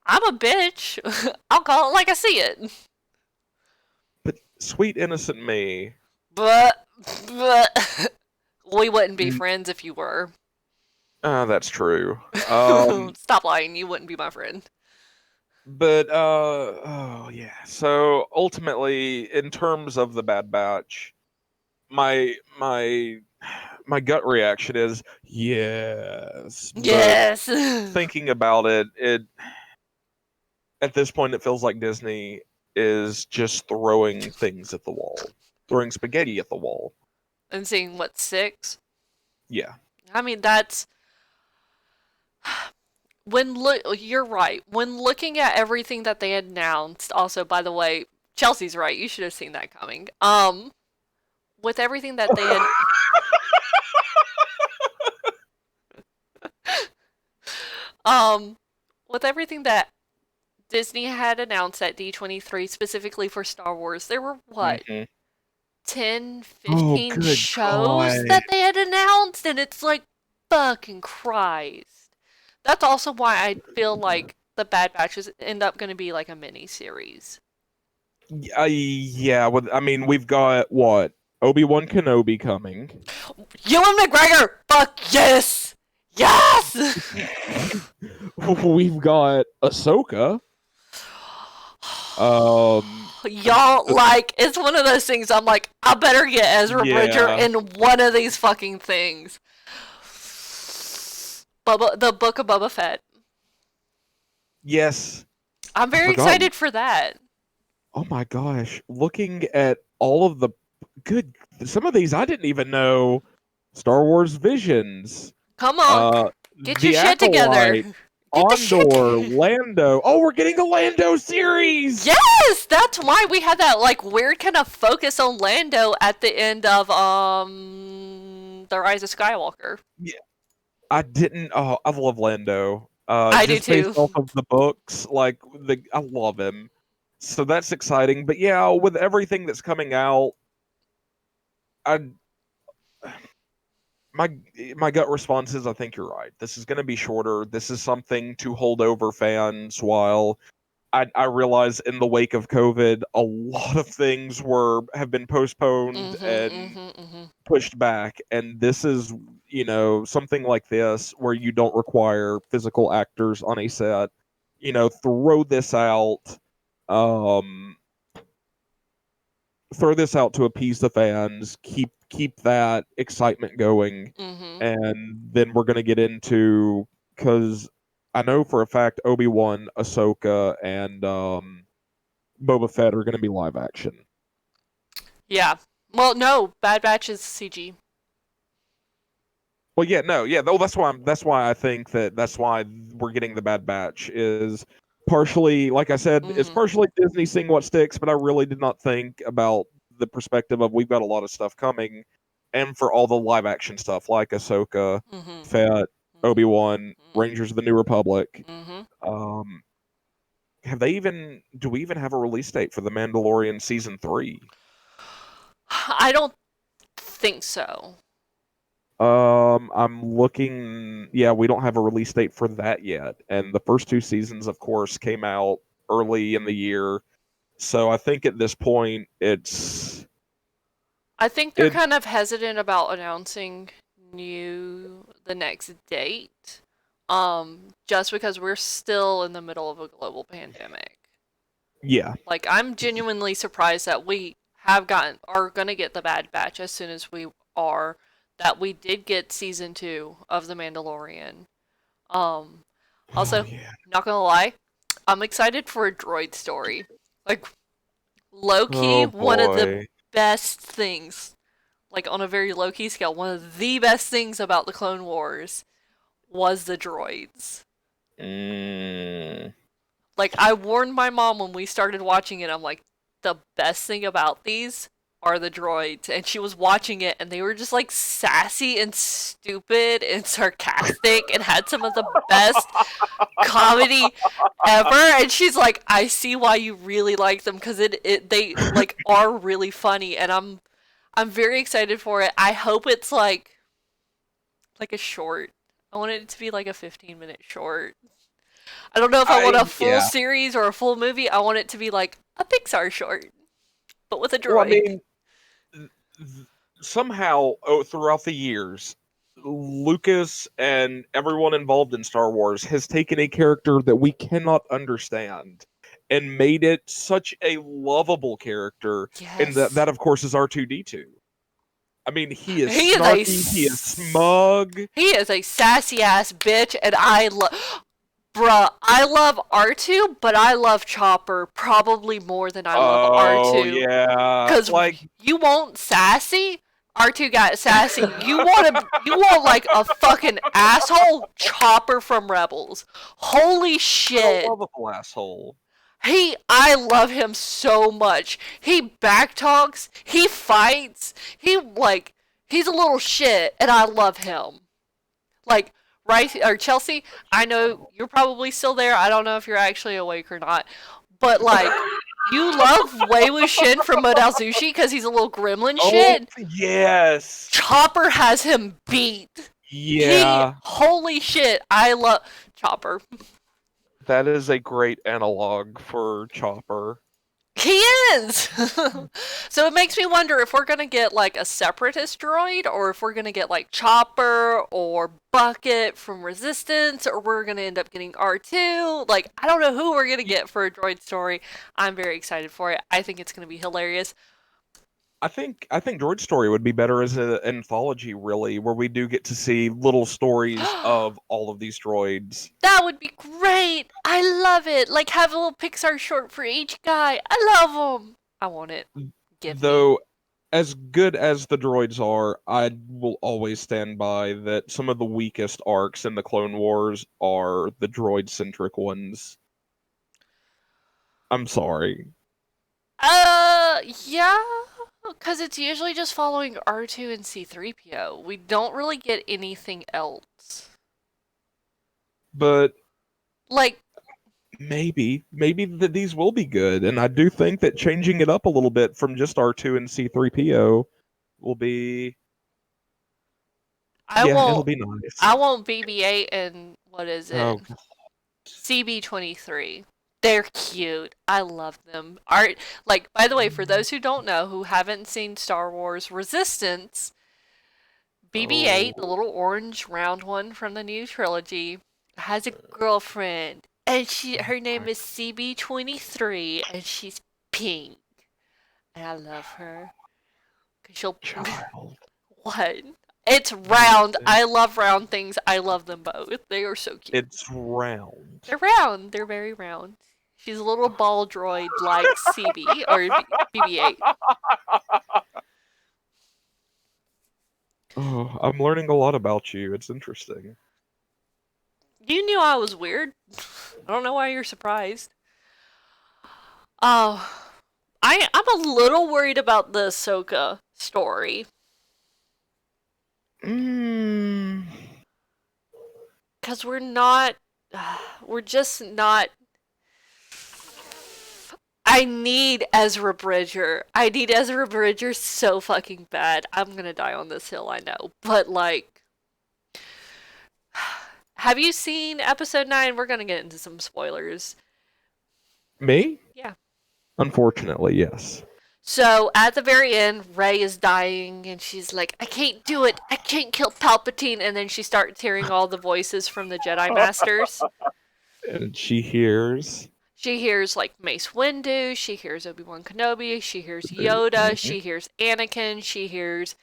I'm a bitch. I'll call it like I see it. But sweet innocent me. But, but we wouldn't be Mm, friends if you were. that's true. Um, Stop lying. You wouldn't be my friend. but oh yeah. So ultimately, in terms of the Bad Batch, my my my gut reaction is yes. But Yes. thinking about it, it at this point it feels like Disney is just throwing things at the wall, throwing spaghetti at the wall. And seeing what six. Yeah. I mean, that's you're right. When looking at everything that they announced, also by the way, Chelsea's right. You should have seen that coming. With everything that they had um with everything that Disney had announced at D23 specifically for Star Wars, there were what, hmm 10, Oh, 15 good shows God. that they had announced, and it's like fucking Christ. That's also why I feel like the Bad Batches end up going to be like a mini series. Yeah, I mean, we've got what? Obi-Wan Kenobi coming. Ewan McGregor! Fuck yes! Yes! We've got Ahsoka. Um, Y'all, like, it's one of those things I'm like, I better get Ezra Bridger yeah. in one of these fucking things. The Book of Boba Fett. Yes. I'm I very forgot. excited for that. Oh my gosh. Looking at all of the good, some of these I didn't even know. Star Wars Visions, Come on, uh, get your The shit together. Acolyte, Get the shit Andor, together. Lando. Oh, we're getting a Lando series. Yes, that's why we had that like weird kind of focus on Lando at the end of The Rise of Skywalker. Yeah, I didn't. Oh, I love Lando. I do Just based too. off of the books, like I love him. So that's exciting. But yeah, with everything that's coming out, I my my gut response is I think you're right. This is going to be shorter. This is something to hold over fans while I realize in the wake of COVID, a lot of things have been postponed Mhm, and mhm, mhm. pushed back, and this is something like this where you don't require physical actors on a set. Throw this out. Um, Throw this out to appease the fans. Keep that excitement going, Mhm. and then we're gonna get into because I know for a fact Obi-Wan, Ahsoka, and Boba Fett are gonna be live action. Yeah. Well, no, Bad Batch is CG. Well, yeah, no, yeah. Well, that's why I think that's why we're getting the Bad Batch is partially, like I said, it's Mhm. partially Disney seeing what sticks, but I really did not think about the perspective of we've got a lot of stuff coming, and for all the live action stuff like Ahsoka, Mhm. Fett, Obi Mhm. Wan, Mhm. Rangers of the New Republic. Mhm. Um, have they even? Do we even have a release date for the Mandalorian season 3? I don't think so. I'm looking. Yeah, we don't have a release date for that yet. And the first two seasons, of course, came out early in the year. So I think at this point, I think they're it. kind of hesitant about announcing the next date. Just because we're still in the middle of a global pandemic. Yeah, Like I'm genuinely surprised that we are gonna get the Bad Batch as soon as we are. That we did get season 2 of The Mandalorian. Um, oh Also, yeah, not gonna lie, I'm excited for a droid story. Like low key, oh one of the boy. best things, like on a very low key scale, one of the best things about the Clone Wars was the droids. Mm, Like, I warned my mom when we started watching it. I'm like, the best thing about these are the droids. And she was watching it, and they were just like sassy and stupid and sarcastic and had some of the best comedy ever. And she's like, I see why you really like them because they like are really funny. And I'm very excited for it. I hope it's like a short. I want it to be like a 15-minute short. I don't know if I want a full Yeah. series or a full movie. I want it to be like a Pixar short, but with a Well, I droid. mean, somehow throughout the years, Lucas and everyone involved in Star Wars has taken a character that we cannot understand and made it such a lovable character. And Yes. that of course, is R2D2. I mean, he is He is a snarky, he is smug. he is a sassy ass bitch, and I love. Bruh, I love R2, but I love Chopper probably more than I love Oh, R2. yeah. Cause Like, you want sassy? R2 got sassy. You want like a fucking asshole? Chopper from Rebels. Holy but a shit. lovable asshole. I love him so much. He backtalks, he fights, he's a little shit, and I love him. Like, right, or Chelsea, I know you're probably still there. I don't know if you're actually awake or not. But, like, you love Wei Wuxian from Modal Zushi because he's a little gremlin Oh, shit. yes. Chopper has him beat. Yeah. Holy shit, I love Chopper. That is a great analog for Chopper. He is! So it makes me wonder if we're gonna get like a separatist droid, or if we're gonna get like Chopper or Bucket from Resistance, or we're gonna end up getting R2. Like, I don't know who we're gonna get for a droid story. I'm very excited for it. I think it's gonna be hilarious. I think Droid Story would be better as an anthology, really, where we do get to see little stories of all of these droids. That would be great! I love it! Like, have a little Pixar short for each guy. I love them! I want it. Give me. Though, as good as the droids are, I will always stand by that some of the weakest arcs in the Clone Wars are the droid-centric ones. I'm sorry. Yeah, because it's usually just following R2 and C3PO. We don't really get anything else. But Like, maybe that these will be good, and I do think that changing it up a little bit from just R2 and C3PO will be, I yeah, it'll won't, be nice. I won't BB-8 and what is it? Oh, CB-23. They're cute. I love them. Art, like, by the way, for those who don't know, who haven't seen Star Wars Resistance, BB-8, the oh, little orange round one from the new trilogy, has a girlfriend, and her name my is CB-23, and she's pink, and I love her. Cause she'll child. what? It's round. I love round things. I love them both. They are so cute. It's round. They're round. They're very round. She's a little ball droid like CB or BB-8. Oh, I'm learning a lot about you. It's interesting. You knew I was weird. I don't know why you're surprised. Oh, I'm a little worried about the Ahsoka story Mm, because we're just not. I need Ezra Bridger. I need Ezra Bridger so fucking bad. I'm gonna die on this hill, I know, but like, have you seen episode 9? We're gonna get into some spoilers. me? Yeah. Unfortunately, yes. So at the very end, Rey is dying, and she's like, "I can't do it. I can't kill Palpatine." And then she starts hearing all the voices from the Jedi Masters. And she hears. She hears like Mace Windu. She hears Obi-Wan Kenobi. She hears Yoda. She hears Anakin. She hears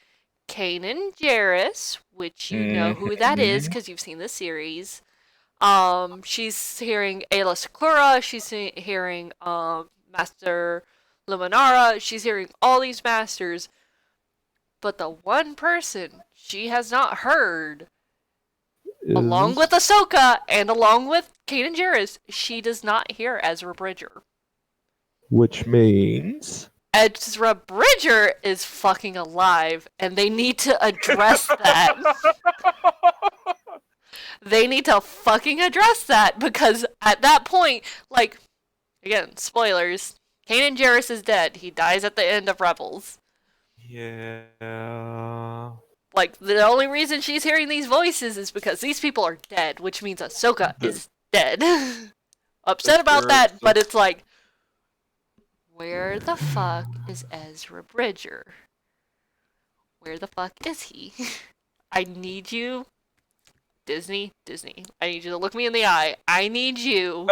Kanan Jarrus, which you know who that is Mhm. because you've seen the series. She's hearing Ayla Secura. She's hearing Master Luminara. She's hearing all these masters, but the one person she has not heard, along Is with Ahsoka and along with Kanan Jarrus, she does not hear Ezra Bridger. Which means Ezra Bridger is fucking alive, and they need to address that. They need to fucking address that because at that point, like, again, spoilers. Kanan Jarrus is dead. He dies at the end of Rebels. yeah. Like, the only reason she's hearing these voices is because these people are dead, which means Ahsoka The, is dead. the Upset about spirits that, of but it's like, where the fuck is Ezra Bridger? Where the fuck is he? I need you, Disney. I need you to look me in the eye. I need you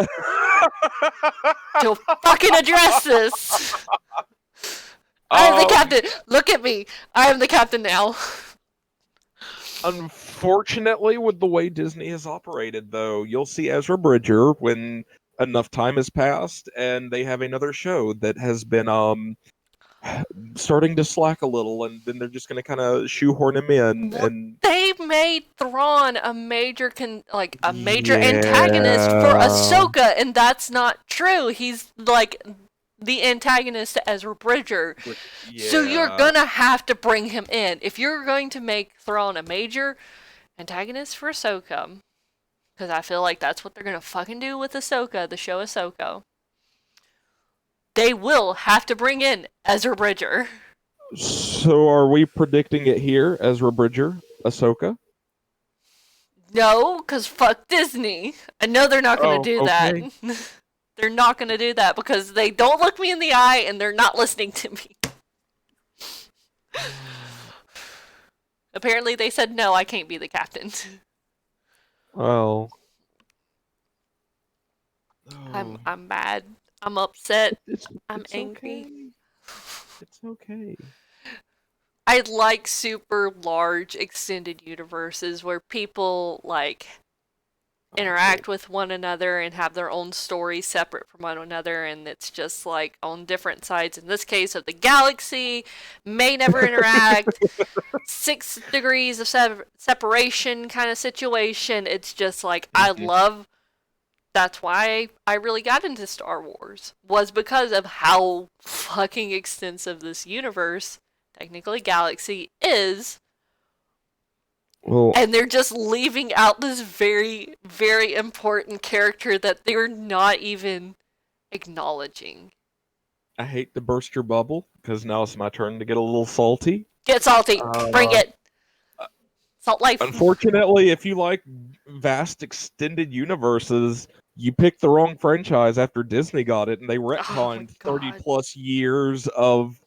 to fucking address this. I am the um captain. Look at me. I am the captain now. unfortunately, with the way Disney has operated, though, you'll see Ezra Bridger when enough time has passed and they have another show that has been starting to slack a little, and then they're just going to kind of shoehorn him in. Well, And they made Thrawn a major a major antagonist for yeah, Ahsoka, and that's not true. He's like the antagonist to Ezra Bridger. So you're yeah. gonna have to bring him in. If you're going to make Thrawn a major antagonist for Ahsoka, because I feel like that's what they're gonna fucking do with Ahsoka, the show Ahsoka, they will have to bring in Ezra Bridger. So are we predicting it here? Ezra Bridger, Ahsoka? No, because fuck Disney. I know they're not gonna Oh, do that. okay. They're not gonna do that because they don't look me in the eye and they're not listening to me. Apparently they said no, I can't be the captain. Well, I'm oh, I'm mad. I'm upset. I'm it's angry. okay. It's okay. I like super large extended universes where people like Oh, interact with one another and have their own stories separate from one another, and it's just like on different sides, in this case of the galaxy, may never interact, 6 degrees of separation kind of situation. It's just like I mhm. love. That's why I really got into Star Wars, was because of how fucking extensive this universe, technically galaxy, is, Well, and they're just leaving out this very, very important character that they're not even acknowledging. I hate to burst your bubble because now it's my turn to get a little salty. Get salty. Bring Uh, it. Salt life. Unfortunately, if you like vast extended universes, you picked the wrong franchise after Disney got it, and they Oh my retconned 30 god. plus years of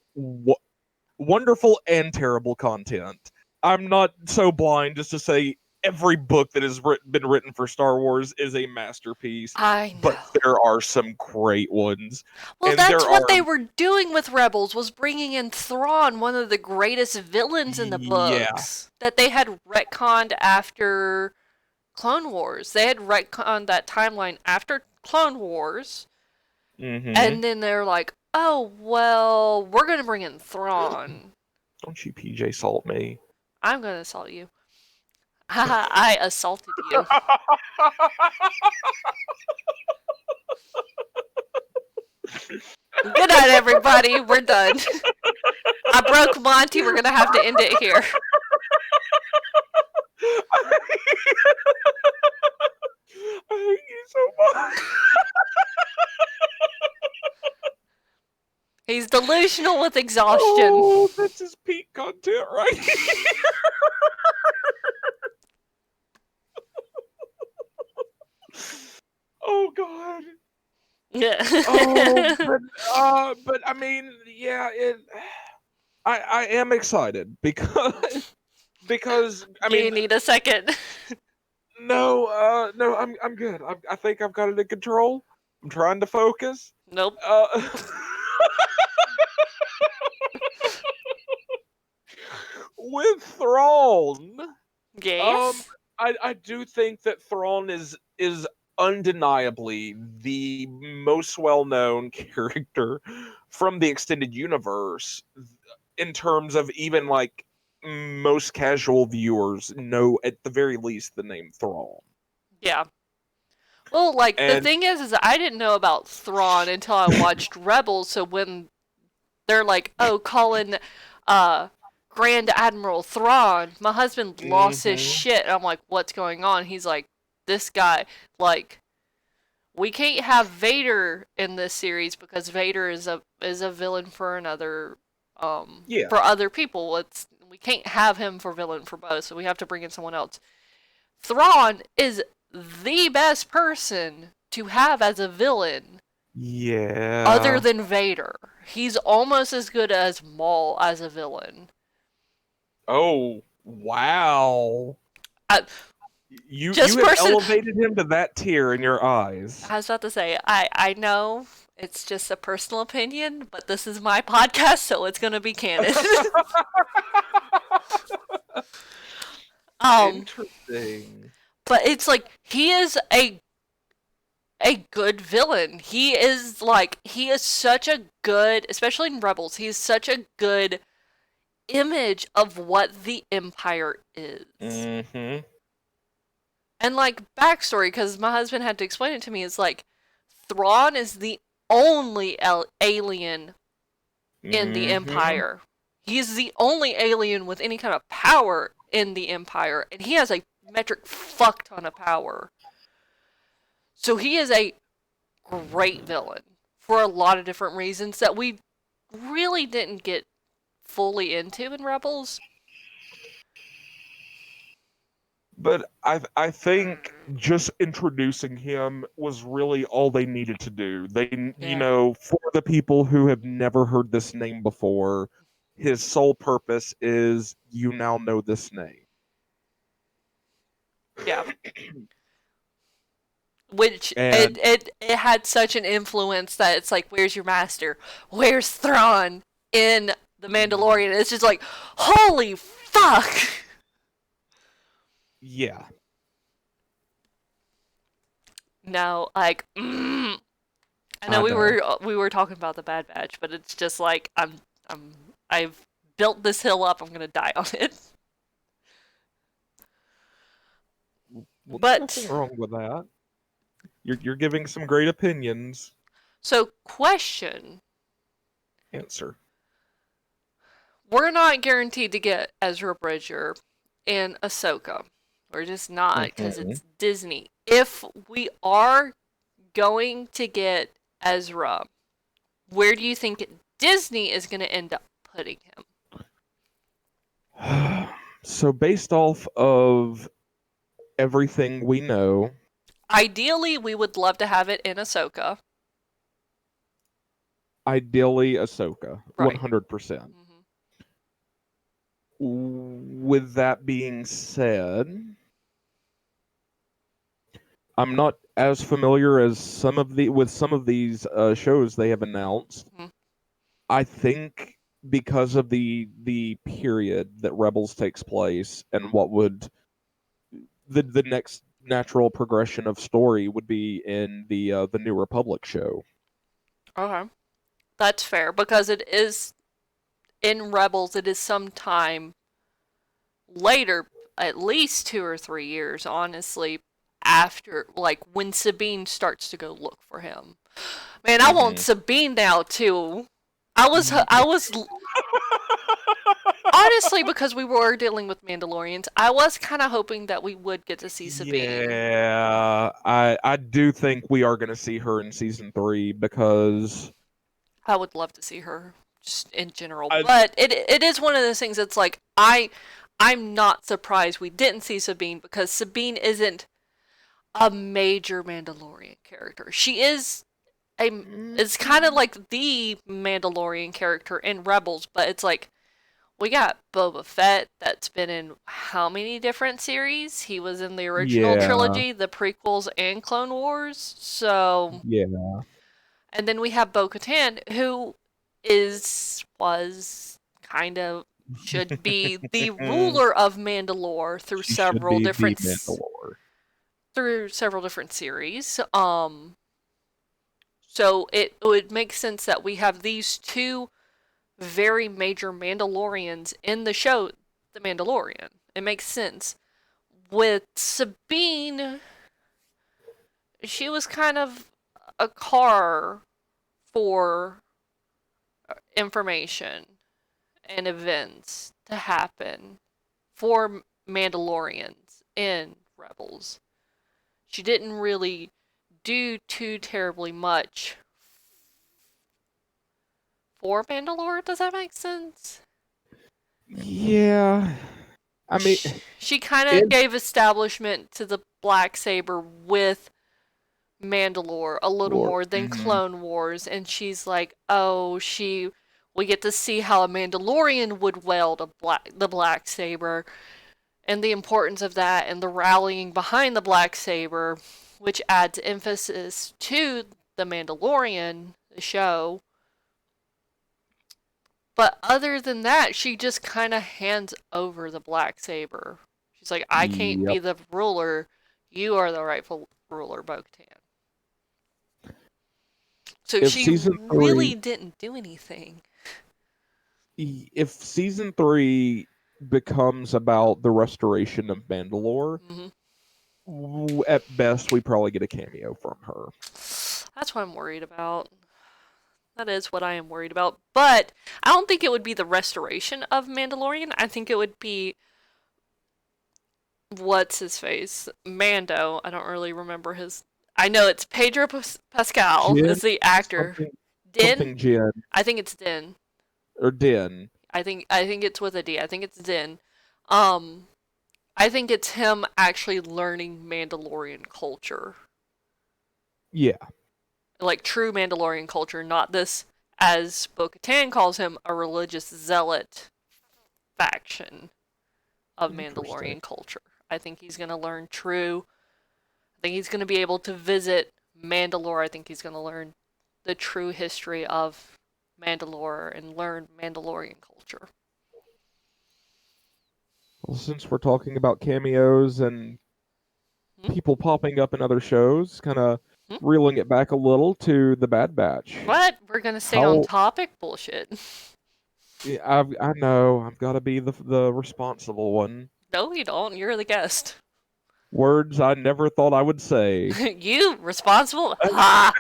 wonderful and terrible content. I'm not so blind just to say every book that has been written for Star Wars is a masterpiece, I but know. there are some great ones. Well, And that's there what are, they were doing with Rebels, was bringing in Thrawn, one of the greatest villains in the yeah. books, that they had retconned after Clone Wars. They had retconned that timeline after Clone Wars, Mm-hmm. and then they're like, "Oh well, we're gonna bring in Thrawn." Don't you PJ Salt me. I'm gonna assault you. Haha, I assaulted you. Good night, everybody. We're done. I broke Monty. We're gonna have to end it here. I hate you so much. He's delusional with exhaustion. Oh, this is peak content right here. Oh God. Yeah. Oh, but I mean, yeah, I am excited because I Do you mean, need a second? no, I'm good. I think I've got it in control. I'm trying to focus. Nope. Uh, with Thrawn, um, Yes. I do think that Thrawn is undeniably the most well known character from the extended universe in terms of even like most casual viewers know at the very least the name Thrawn. Yeah. Well, like the And thing is I didn't know about Thrawn until I watched Rebels. So when they're like, "Oh, calling uh Grand Admiral Thrawn," my husband lost his hmm shit. And I'm like, "What's going on?" He's like, "This guy, like, we can't have Vader in this series because Vader is a villain for another yeah, for other people. It's we can't have him for villain for both, so we have to bring in someone else. Thrawn is the best person to have as a villain other yeah. than Vader. He's almost as good as Maul as a villain. Oh, wow. I, You just have person elevated him to that tier in your eyes. I was about to say, I know it's just a personal opinion, but this is my podcast, so it's gonna be canon. um, Interesting. but it's like he is a good villain. He is such a good, especially in Rebels. He's such a good image of what the Empire is. hmm And like backstory, because my husband had to explain it to me, is like Thrawn is the only alien in the hmm Empire. He's the only alien with any kind of power in the Empire, and he has a metric fuck ton of power. So he is a great villain for a lot of different reasons that we really didn't get fully into in Rebels. But I think just introducing him was really all they needed to do. Yeah. For the people who have never heard this name before, his sole purpose is you now know this name. Yeah. Which And it had such an influence that it's like, where's your master? Where's Thrawn in The Mandalorian? It's just like, holy fuck! yeah, No, like, I know I know. we were talking about the Bad Batch, but it's just like I'm I've built this hill up. I'm gonna die on it. Well, there's nothing But wrong with that. You're giving some great opinions. so question: Answer. we're not guaranteed to get Ezra Bridger in Ahsoka. We're just not because hmm it's Disney. If we are going to get Ezra, where do you think Disney is going to end up putting him? So based off of everything we know, Ideally, we would love to have it in Ahsoka. ideally Ahsoka, Right. 100%. Mm-hmm. With that being said, I'm not as familiar as some of these shows they have announced. Mm-hmm. I think because of the period that Rebels takes place and what would the next natural progression of story would be in the New Republic show. Okay. That's fair because it is in Rebels, it is some time later, at least 2 or 3 years, honestly, after like when Sabine starts to go look for him. Man, I want hmm Sabine now too. I was honestly because we were dealing with Mandalorians. I was kind of hoping that we would get to see Sabine. Yeah, I do think we are going to see her in season 3 because I would love to see her just in general, I but it is one of those things that's like I'm not surprised we didn't see Sabine because Sabine isn't a major Mandalorian character. She is a it's kind of like the Mandalorian character in Rebels, but it's like we got Boba Fett that's been in how many different series? He was in the original yeah, trilogy, the prequels, and Clone Wars. So, yeah. and then we have Bo-Katan, who was kind of should be the ruler of Mandalore She should be the s- Mandalore. through several different series. So it would make sense that we have these two very major Mandalorians in the show, The Mandalorian. It makes sense. With Sabine, she was kind of a car for information and events to happen for Mandalorians in Rebels. She didn't really do too terribly much for Mandalore. Does that make sense? Yeah. I mean, She kind of in gave establishment to the black saber with Mandalore a little Lord. more than Clone Wars, and she's like, oh, we get to see how a Mandalorian would wield the black saber, and the importance of that, and the rallying behind the black saber, which adds emphasis to the Mandalorian, the show. But other than that, she just kind of hands over the black saber. She's like, I can't be Yep. the ruler. You are the rightful ruler, Bo-Katan. So If she season really three, didn't do anything. if season three becomes about the restoration of Mandalore, Hmm. at best we probably get a cameo from her. That's what I'm worried about. That is what I am worried about. But I don't think it would be the restoration of Mandalorian. I think it would be what's his face? Mando. I don't really remember his. I know it's Pedro Pascal Jin, is the actor. something, Din? something Jin I think it's Din. or Din. I think it's with a D. I think it's Din. Um, I think it's him actually learning Mandalorian culture, Yeah, like true Mandalorian culture, not this, as Bo-Katan calls him, a religious zealot faction of interesting. Mandalorian culture. I think he's gonna learn true. I think he's gonna be able to visit Mandalore. I think he's gonna learn the true history of Mandalore and learn Mandalorian culture. Well, since we're talking about cameos and Hmm? people popping up in other shows, kind of Hmm? reeling it back a little to the Bad Batch. What? We're gonna stay on How topic? Bullshit. yeah, I know I've got to be the responsible one. No, you don't. You're the guest. Words I never thought I would say. You responsible? Ha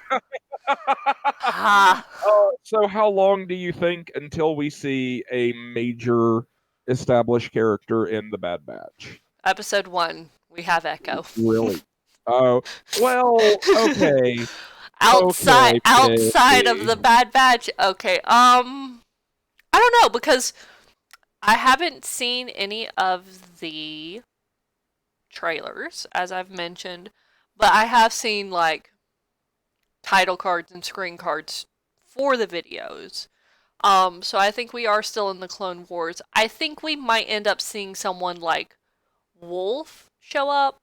ha. So how long do you think until we see a major established character in the Bad Batch? Episode 1. We have Echo. Really? Oh, well, okay. outside Okay, outside of baby. the Bad Batch. Okay. I don't know because I haven't seen any of the trailers as I've mentioned, but I have seen like title cards and screen cards for the videos. So I think we are still in the Clone Wars. I think we might end up seeing someone like Wolf show up,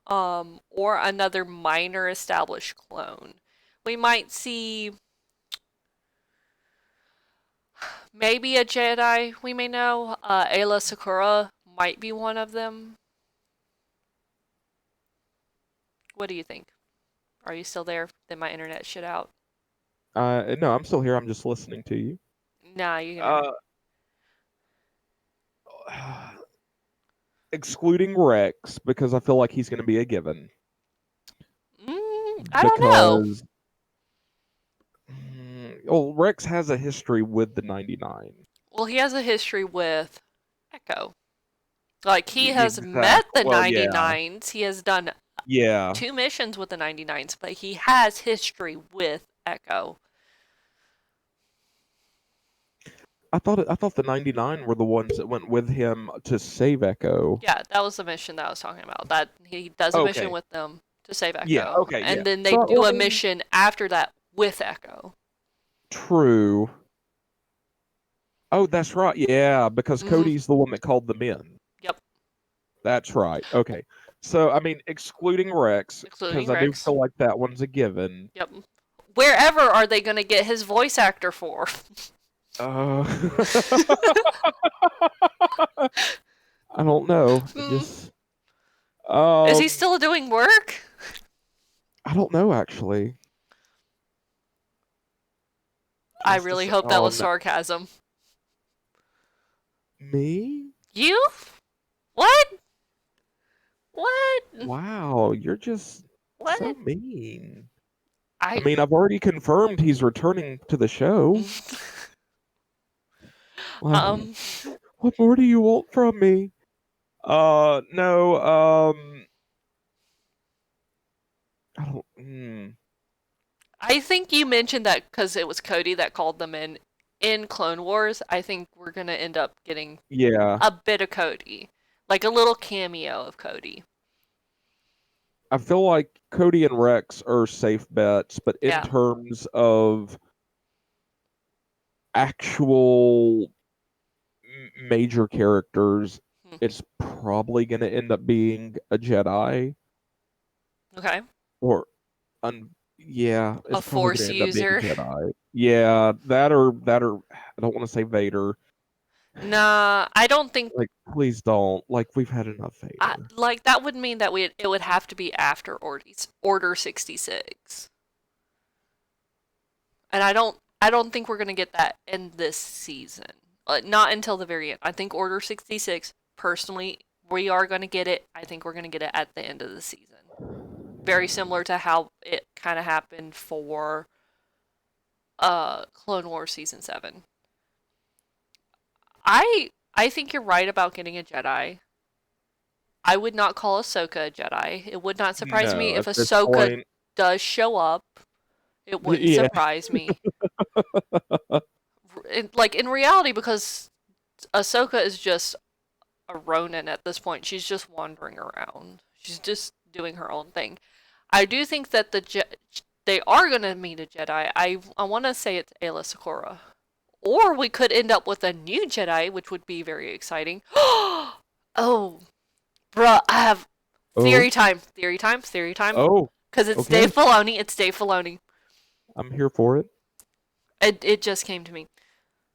or another minor established clone. We might see maybe a Jedi we may know. Ayla Sakura might be one of them. What do you think? Are you still there? Then my internet shit out. No, I'm still here. I'm just listening to you. Nah, you can. Uh, excluding Rex because I feel like he's going to be a given. I don't know. Because well, Rex has a history with the 99. Well, he has a history with Echo. Like, he has met Exactly. the Well, yeah, 99s. He has done yeah. 2 missions with the 99s, but he has history with Echo. I thought the 99 were the ones that went with him to save Echo. Yeah, that was the mission that I was talking about. That he does a mission Okay. with them to save Yeah. Echo, Okay. Yeah. and then they So do well, a I mean, mission after that with Echo. true. Oh, that's right. Yeah, because Hmm. Cody's the one that called them in. Yep, That's right. Okay. So I mean, excluding Rex, because including I do Rex. feel like that one's a given. Yep. Wherever are they going to get his voice actor for? Uh, I don't know. Hmm. Just Is he um, still doing work? I don't know actually. I Just a really se- hope that oh was no, sarcasm. me? You? What? What? Wow, you're just So What? mean. I I mean, I've already confirmed he's returning to the show. Like, um what more do you want from me? No, I don't. I think you mentioned that because it was Cody that called them in Clone Wars. I think we're gonna end up getting Yeah, a bit of Cody, like a little cameo of Cody. I feel like Cody and Rex are safe bets, but in Yeah. terms of actual major characters, Hmm. it's probably going to end up being a Jedi Okay. or yeah, A it's probably going Force to end up being a user. Jedi. Yeah, that or I don't want to say Vader. Nah, I don't think. Like, please don't. Like, we've had enough Vader. Like that would mean that it would have to be after Order 66. And I don't think we're going to get that in this season. Not until the very end. I think Order 66 personally we are going to get it. I think we're going to get it at the end of the season. Very similar to how it kind of happened for Clone Wars season 7. I think you're right about getting a Jedi. I would not call Ahsoka a Jedi. It would not surprise me No, if at this Ahsoka point, does show up. It wouldn't yeah. surprise me. Like in reality, because Ahsoka is just a Ronin at this point. She's just wandering around. She's just doing her own thing. I do think that they are gonna meet a Jedi. I want to say it's Ayla Secura, or we could end up with a new Jedi, which would be very exciting. Oh, bruh, I have Oh, theory time. oh, Cause it's Dave okay. Filoni. It's Dave Filoni. I'm here for it. It just came to me.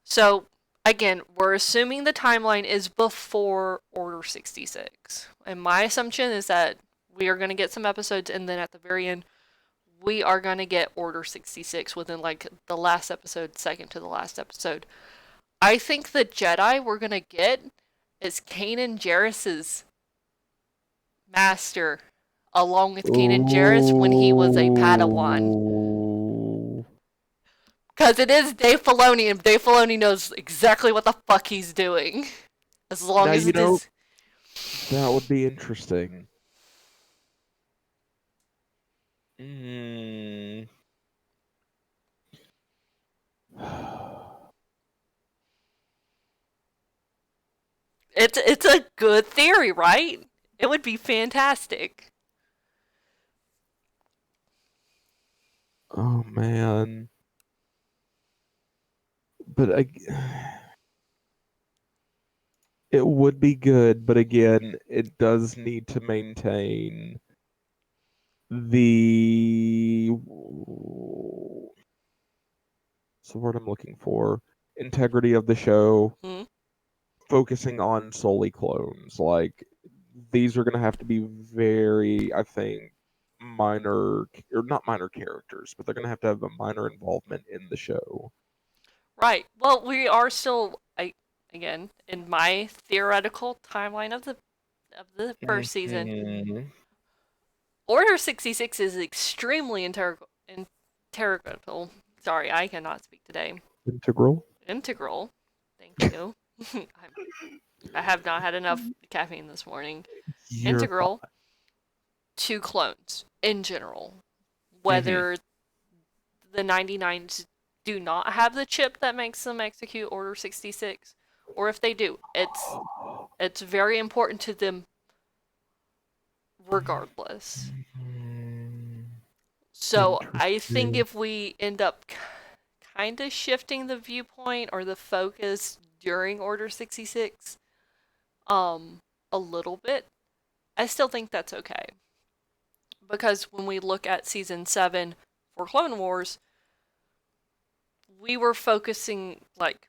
So again, we're assuming the timeline is before Order 66. And my assumption is that we are going to get some episodes and then at the very end we are going to get Order 66 within like the last episode, second to the last episode. I think the Jedi we're going to get is Kanan Jarrus's master along with Kanan Jarrus when he was a Padawan. Oh. Because it is Dave Filoni, and Dave Filoni knows exactly what the fuck he's doing. As long Now, as you it know, is. that would be interesting. Mm. It's a good theory, right? It would be fantastic. Oh man. But it would be good, but again, it does need to maintain the what's the word I'm looking for? Integrity of the show, Hmm? focusing on solely clones. Like these are going to have to be very, I think, minor or not minor characters, but they're going to have a minor involvement in the show. Right. Well, we are still, again, in my theoretical timeline of the first season, Hmm. Order 66 is extremely integral. Sorry, I cannot speak today. Integral. Integral. Thank you. I have not had enough caffeine this morning. You're Integral to clones in general. fine. Whether the 99s do not have the chip that makes them execute Order 66, or if they do, it's very important to them regardless. Hmm. So I think Interesting. if we end up kind of shifting the viewpoint or the focus during Order 66 a little bit, I still think that's okay. Because when we look at season 7 for Clone Wars, we were focusing like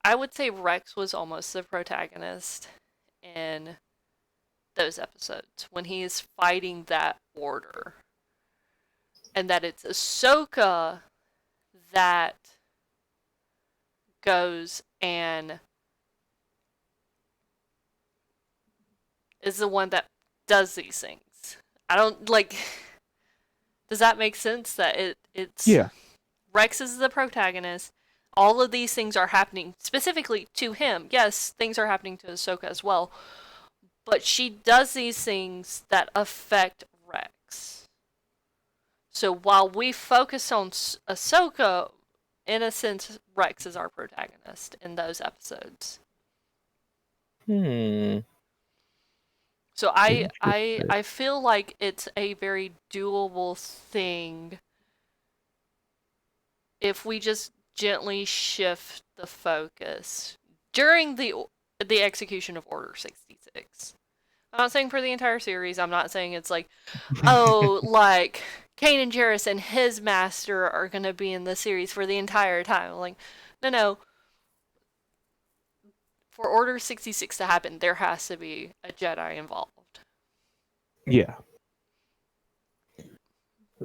I would say Rex was almost the protagonist in those episodes when he is fighting that order. And that it's Ahsoka that goes and is the one that does these things. I don't like. Does that make sense? That it's Yeah. Rex is the protagonist. All of these things are happening specifically to him. Yes, things are happening to Ahsoka as well, but she does these things that affect Rex. So while we focus on Ahsoka, in a sense, Rex is our protagonist in those episodes. Hmm. So I Interesting. I feel like it's a very doable thing if we just gently shift the focus during the execution of Order 66. I'm not saying for the entire series. I'm not saying it's like, oh, like Kanan Jarrus and his master are gonna be in the series for the entire time. Like, no, no. For Order 66 to happen, there has to be a Jedi involved. Yeah.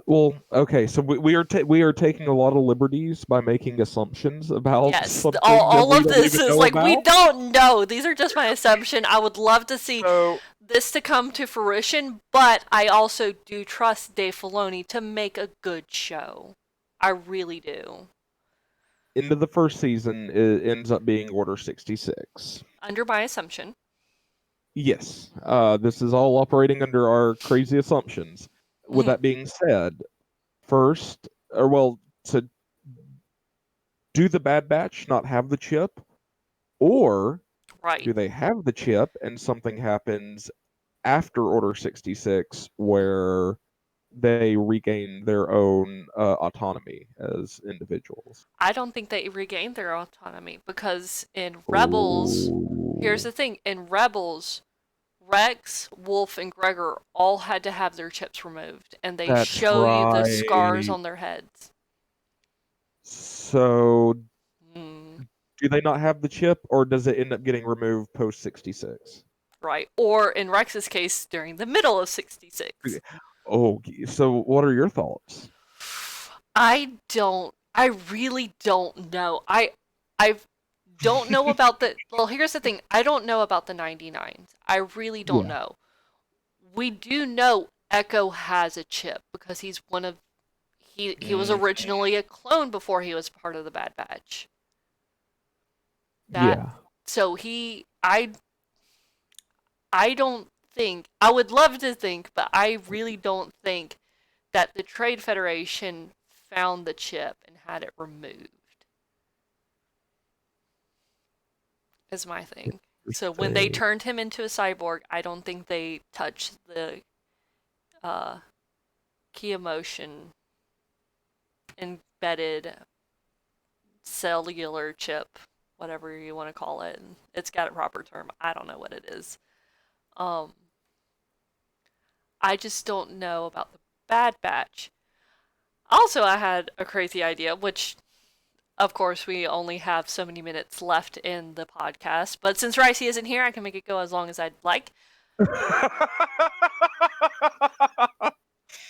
Well, okay, so we are taking a lot of liberties by making assumptions about Yes, all, something that all we of don't this even is know like we about. don't know. These are just my assumption. I would love to see So, this to come to fruition, but I also do trust Dave Filoni to make a good show. I really do. into the first season, it ends up being Order 66. Under my assumption. Yes, this is all operating under our crazy assumptions. With Mhm. that being said, first, or well, to do the Bad Batch not have the chip, or Right. do they have the chip and something happens after Order 66 where they regain their own autonomy as individuals? I don't think they regained their autonomy because in Rebels, here's Oh, the thing in Rebels, Rex, Wolf, and Gregor all had to have their chips removed, and they that's show you the scars right. on their heads. So, Mm, do they not have the chip, or does it end up getting removed post 66? right. Or in Rex's case, during the middle of 66. Oh, so what are your thoughts? I really don't know. I don't know about the, well, here's the thing. I don't know about the 99s. I really don't Yeah. know. We do know Echo has a chip because he's one of, he was Mm, originally a clone before he was part of the Bad Batch. That yeah. so I don't think, I would love to think, but I really don't think that the Trade Federation found the chip and had it removed. Is my thing. So when they Interesting. turned him into a cyborg, I don't think they touched the uh, key emotion embedded cellular chip, whatever you want to call it. It's got a proper term. I don't know what it is. Um, I just don't know about the Bad Batch. Also, I had a crazy idea, which of course we only have so many minutes left in the podcast. But since Ricey isn't here, I can make it go as long as I'd like.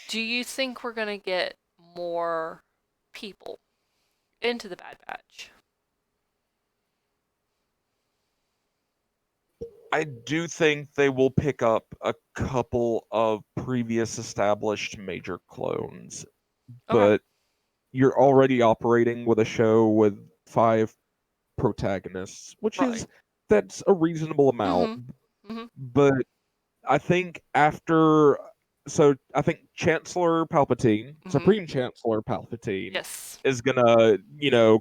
Do you think we're gonna get more people into the Bad Batch? I do think they will pick up a couple of previous established major clones, Okay, but you're already operating with a show with five protagonists, which right. is that's a reasonable amount. Mhm. Mhm. But I think after, so I think Chancellor Palpatine, Mhm. Supreme Chancellor Palpatine, Yes. is gonna,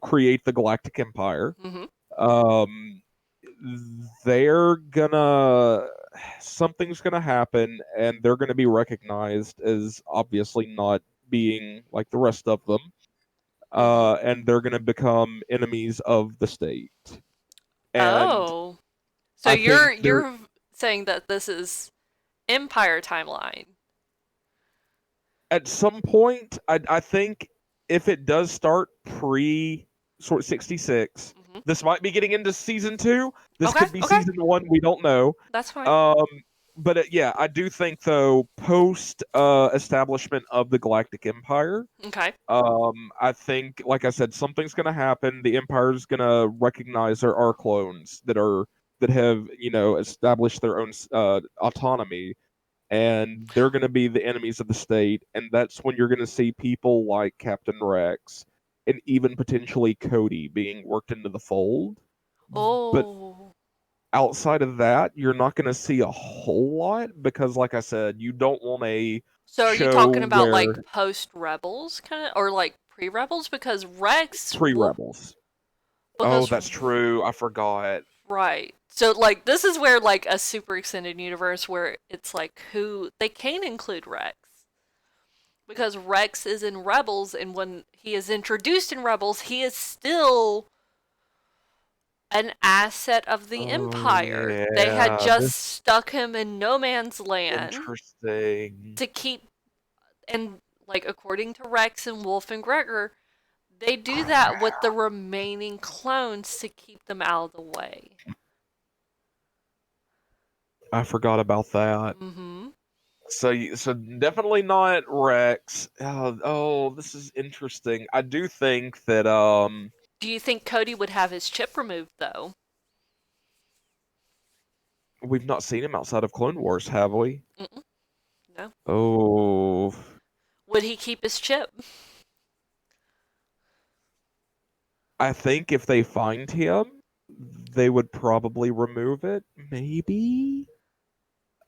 create the Galactic Empire. Mhm. Um, they're gonna something's gonna happen, and they're gonna be recognized as obviously not being like the rest of them. Mhm. And they're gonna become enemies of the state. And Oh. So I you're think they're you're saying that this is Empire timeline. at some point. I think if it does start pre sort of 66, Mhm. this might be getting into season two. This Okay. could be Okay. season one. We don't know. That's fine. Um, but yeah, I do think though post establishment of the Galactic Empire, Okay. I think, like I said, something's gonna happen. The Empire's gonna recognize there are clones that have established their own autonomy, and they're going to be the enemies of the state. And that's when you're going to see people like Captain Rex and even potentially Cody being worked into the fold. But Oh. outside of that, you're not going to see a whole lot because, like I said, you don't want a So are you talking show about like where post Rebels kind of or like pre Rebels because Rex pre will Rebels. Oh, because that's true. I forgot. right. So like this is where like a super extended universe where it's like who they can include Rex because Rex is in Rebels and when he is introduced in Rebels, he is still an asset of the Oh, Empire. They had yeah. just This stuck him in no man's land interesting. to keep and like according to Rex and Wolf and Gregor, they do that with the remaining clones to keep them out of the way. I forgot about that. Mm-hmm. So definitely not Rex. Oh, this is interesting. I do think that Do you think Cody would have his chip removed though? we've not seen him outside of Clone Wars, have we? Mm-mm, no. Oh, Would he keep his chip? I think if they find him, they would probably remove it. Maybe.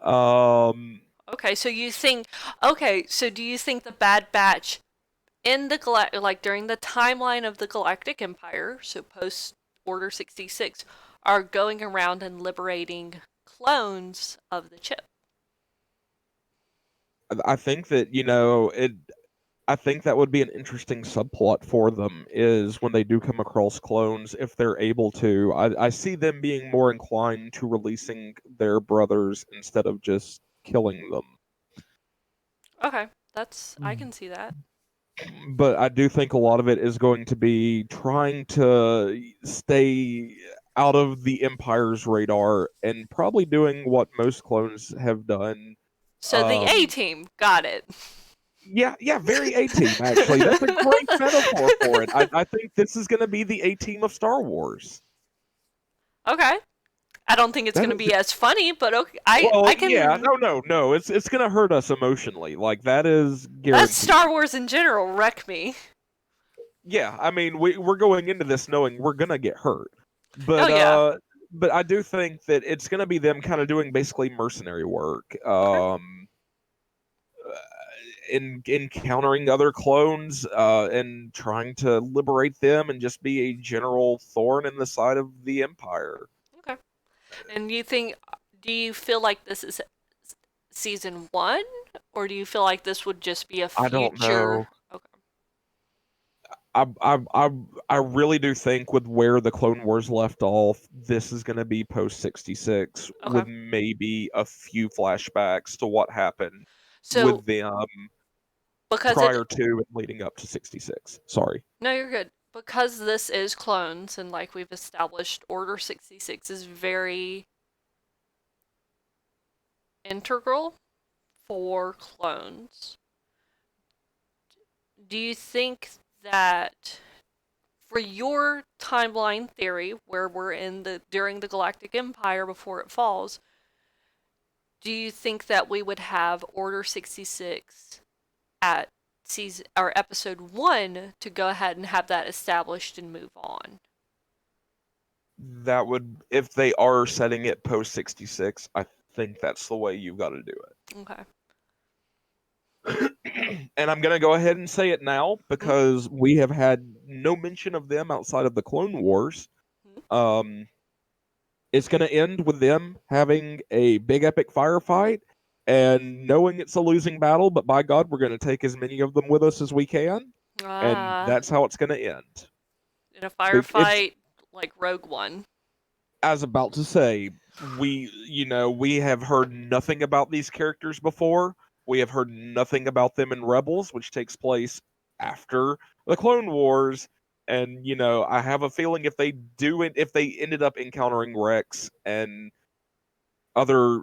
Um, Okay, so you think okay, so do you think the Bad Batch in the like during the timeline of the Galactic Empire, so post Order 66, are going around and liberating clones of the chip? I think that it. I think that would be an interesting subplot for them is when they do come across clones, if they're able to. I see them being more inclined to releasing their brothers instead of just killing them. Okay, that's I can see that. But I do think a lot of it is going to be trying to stay out of the Empire's radar and probably doing what most clones have done. So the A Um, team, got it. yeah, yeah, very A team actually. That's a great metaphor for it. I think this is going to be the A team of Star Wars. Okay. I don't think it's That going to is be as funny, but okay, I well, yeah, can. no. It's going to hurt us emotionally. Like that is That's guaranteed. Star Wars in general. Wreck me. Yeah, I mean, we're going into this knowing we're going to get hurt, Oh but yeah. I do think that it's going to be them kind of doing basically mercenary work. Okay. In encountering other clones and trying to liberate them and just be a general thorn in the side of the empire. Okay. And do you feel like this is season one, or do you feel like this would just be a I don't future? know. Okay. I I I I really do think with where the Clone Wars left off, this is going to be post 66 Okay. with maybe a few flashbacks to what happened So with them because it prior to and leading up to 66. Sorry. no, you're good. Because this is clones, and like we've established, Order 66 is very integral for clones. Do you think that for your timeline theory, where we're in the during the Galactic Empire before it falls, do you think that we would have Order 66 at season or episode 1 to go ahead and have that established and move on? That would, if they are setting it post 66, I think that's the way you've got to do Okay. it. And I'm going to go ahead and say it now Mm-hmm. because we have had no mention of them outside of the Clone Wars. Um, it's going to end with them having a big epic firefight and knowing it's a losing battle, but by God, we're going to take as many of them with us as we can. And Ah, that's how it's going to end. in a It's, firefight like Rogue One. as about to say, we have heard nothing about these characters before. We have heard nothing about them in Rebels, which takes place after the Clone Wars. And I have a feeling if they ended up encountering Rex and other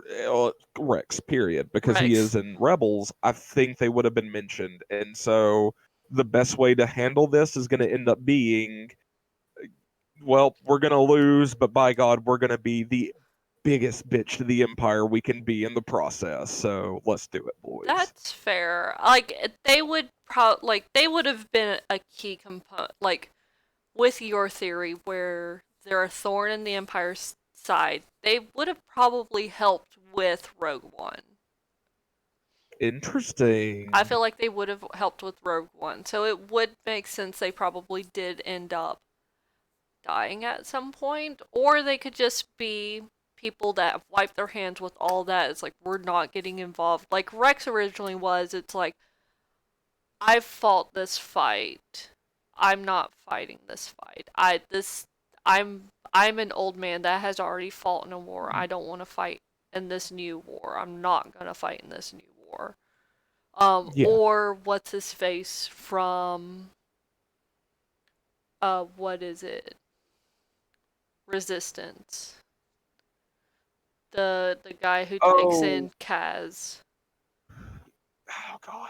Rex, period, because he Rex. is in Rebels, I think they would have been mentioned. And so the best way to handle this is going to end up being, well, we're going to lose, but by God, we're going to be the biggest bitch to the Empire we can be in the process. So let's do it, boys. That's fair. They would they would have been a key component. Like with your theory, where they're a thorn in the Empire's side, they would have probably helped with Rogue One. I Interesting. feel like they would have helped with Rogue One, so it would make sense they probably did end up dying at some point, or they could just be people that have wiped their hands with all that. It's like we're not getting involved. Like Rex originally was. It's like I fought this fight. I'm not fighting this fight. I'm an old man that has already fought in a war. I don't want to fight in this new war. I'm not gonna fight in this new war. Yeah. Or what's his face from what is it? Resistance. The guy who takes Oh. in Kaz. Oh God.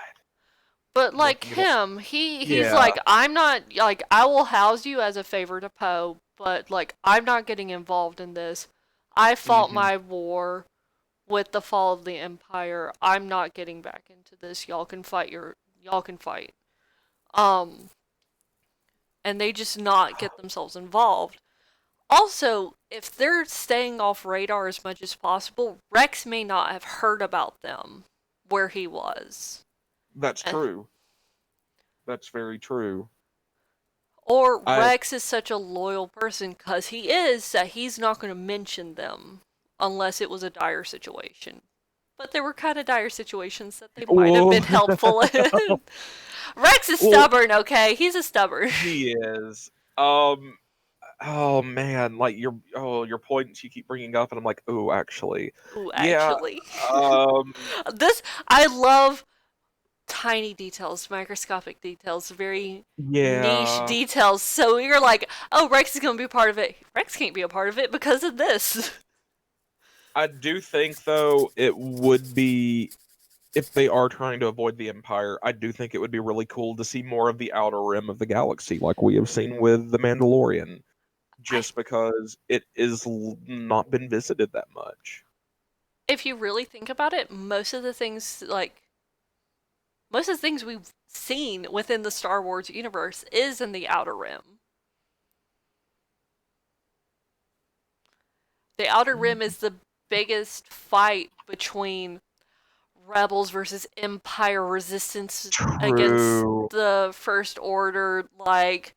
But I'm like looking it up. him, he's Yeah. like, I'm not like I will house you as a favor to Poe, but like I'm not getting involved in this. I fought Hmm. my war with the fall of the Empire. I'm not getting back into this. Y'all can fight. Um and they just not get themselves involved. Also, if they're staying off radar as much as possible, Rex may not have heard about them where he was. That's Eh, true. That's very true. Or I Rex is such a loyal person because he is that he's not going to mention them unless it was a dire situation. But there were kind of dire situations that they might have well, been helpful in. Rex is well, stubborn, okay? He's a stubborn. he is. Um. Oh man, like your points you keep bringing up, and I'm like, oh, actually, Ooh, yeah. actually. Um. This, I love tiny details, microscopic details, very niche Yeah. details. So you're like, oh, Rex is going to be a part of it. Rex can't be a part of it because of this. I do think though it would be if they are trying to avoid the Empire, I do think it would be really cool to see more of the outer rim of the galaxy, like we have seen with the Mandalorian, I, just because it is not been visited that much. if you really think about it, most of the things we've seen within the Star Wars universe is in the Outer Rim. The Outer Rim is the biggest fight between rebels versus Empire resistance against True. the First Order. Like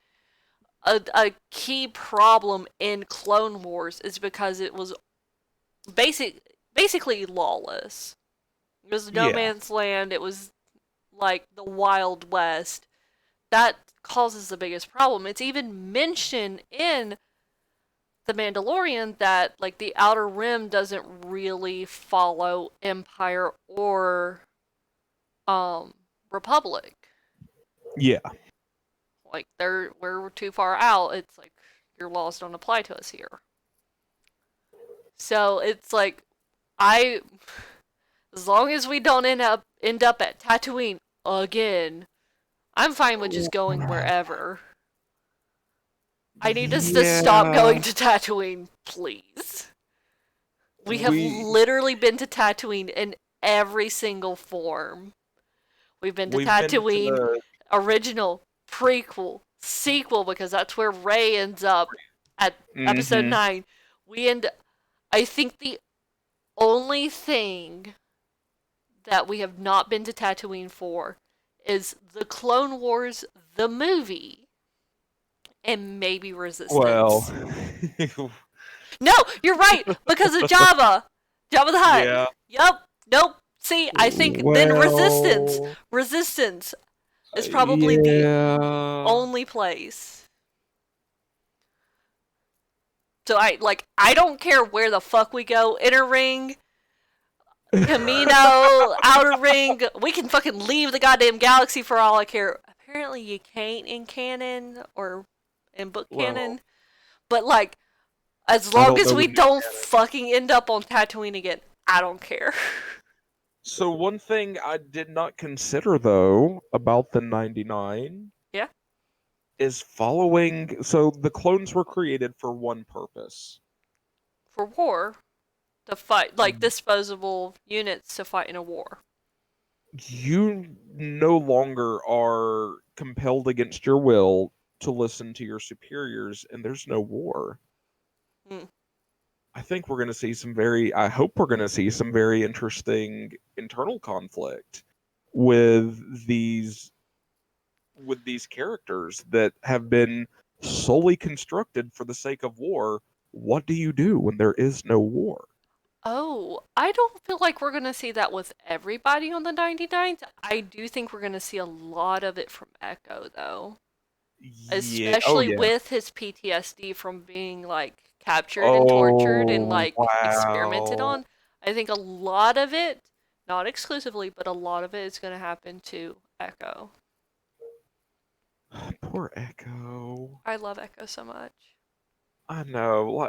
a key problem in Clone Wars is because it was basically lawless. It was no Yeah. man's land. It was like the Wild West. That causes the biggest problem. It's even mentioned in The Mandalorian that like the Outer Rim doesn't really follow Empire or Republic. Yeah. Like we're too far out. It's like your laws don't apply to us here. So it's like I as long as we don't end up at Tatooine again, I'm fine with just going wherever. I need us to stop Yeah. going to Tatooine, please. We have We literally been to Tatooine in every single form. We've been to we've been to Tatooine, the original, prequel, sequel, because that's where Rey ends up at episode hmm 9. We end I think the only thing that we have not been to Tatooine for is the Clone Wars, the movie, and maybe well. Resistance. No, you're right, because of Java. Java the Hutt. Yeah. Yup. Nope. See, I think then Resistance. Well, Resistance is probably the yeah. only place. So I don't care where the fuck we go. Inner ring, Camino, outer ring. We can fucking leave the goddamn galaxy for all I care. Apparently you can't in canon or in book Well, canon. But like as I long don't as know we the new don't canon. fucking end up on Tatooine again, I don't care. So one thing I did not consider though about the 99 Yeah. is following. So the clones were created for one purpose. For war. to fight, like disposable units to fight in a war. You no longer are compelled against your will to listen to your superiors, and there's no war. Hmm. I think we're going to see I hope we're going to see some very interesting internal conflict with these characters that have been solely constructed for the sake of war. What do you do when there is no war? Oh, I don't feel like we're gonna see that with everybody on the 99th. I do think we're gonna see a lot of it from Echo, though. Yeah. Oh Especially yeah. with his PTSD from being like captured and tortured and Oh like experimented wow. on. I think a lot of it, not exclusively, but a lot of it is gonna happen to Echo. Poor Echo. I love Echo so much. I know.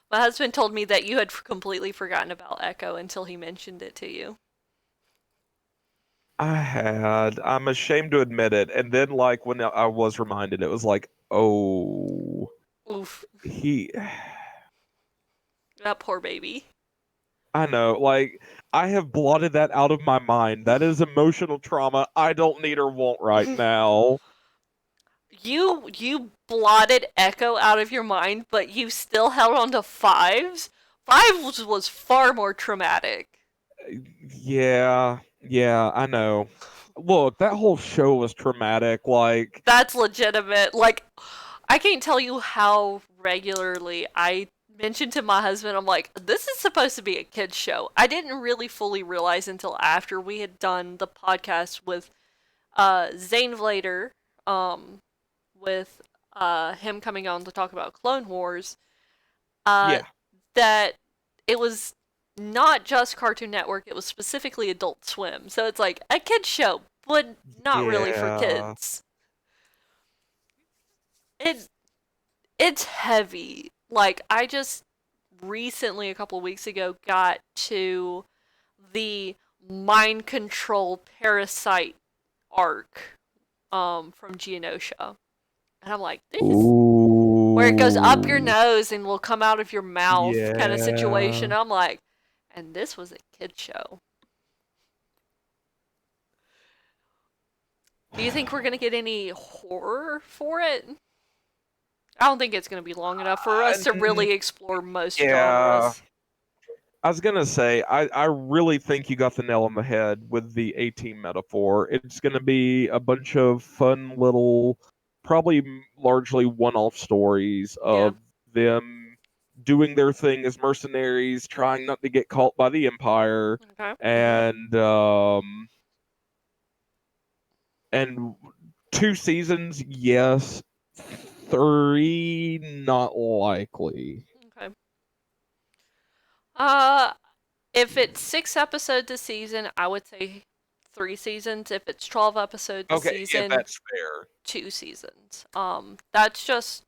My husband told me that you had completely forgotten about Echo until he mentioned it to you. I had. I'm ashamed to admit it. And then, like, when I was reminded, it was like, oh, Oof, he. that poor baby. I know. Like, I have blotted that out of my mind. That is emotional trauma I don't need or want right now. You blotted Echo out of your mind, but you still held on to Fives. Fives was far more traumatic. Yeah. Yeah, I know. Look, that whole show was traumatic. Like, That's legitimate. Like, I can't tell you how regularly I mentioned to my husband, I'm like, this is supposed to be a kid's show. I didn't really fully realize until after we had done the podcast with Zane Vlader, um, with him coming on to talk about Clone Wars, uh, yeah. that it was not just Cartoon Network, it was specifically Adult Swim. So it's like a kid's show, but not really for Yeah. kids. It it's heavy. Like I just recently a couple of weeks ago got to the mind control parasite arc from Geonosia. And I'm like, this is where it goes up your Ooh. nose and will come out of your mouth kind of situation. Yeah. I'm like, and this was a kid show. Do you think we're gonna get any horror for it? I don't think it's gonna be long enough for us to Uh, really explore most yeah. genres. I was gonna say, I really think you got the nail on the head with the A-team metaphor. It's gonna be a bunch of fun little, probably largely one-off stories Yeah. of them doing their thing as mercenaries, trying not to get caught by the Empire, Okay. and and 2 seasons, yes. Three, not likely. Okay. Uh, if it's 6 episodes a season, I would say 3 seasons. If it's 12 episodes a Okay, yeah, season, that's fair. 2 seasons. That's just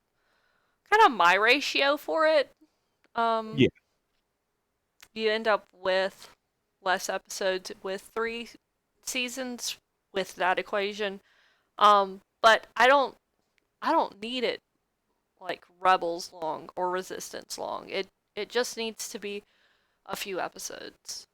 kind of my ratio for it. Um, Yeah. you end up with less episodes with 3 seasons with that equation. But I don't need it like Rebels long or Resistance long. It just needs to be a few episodes.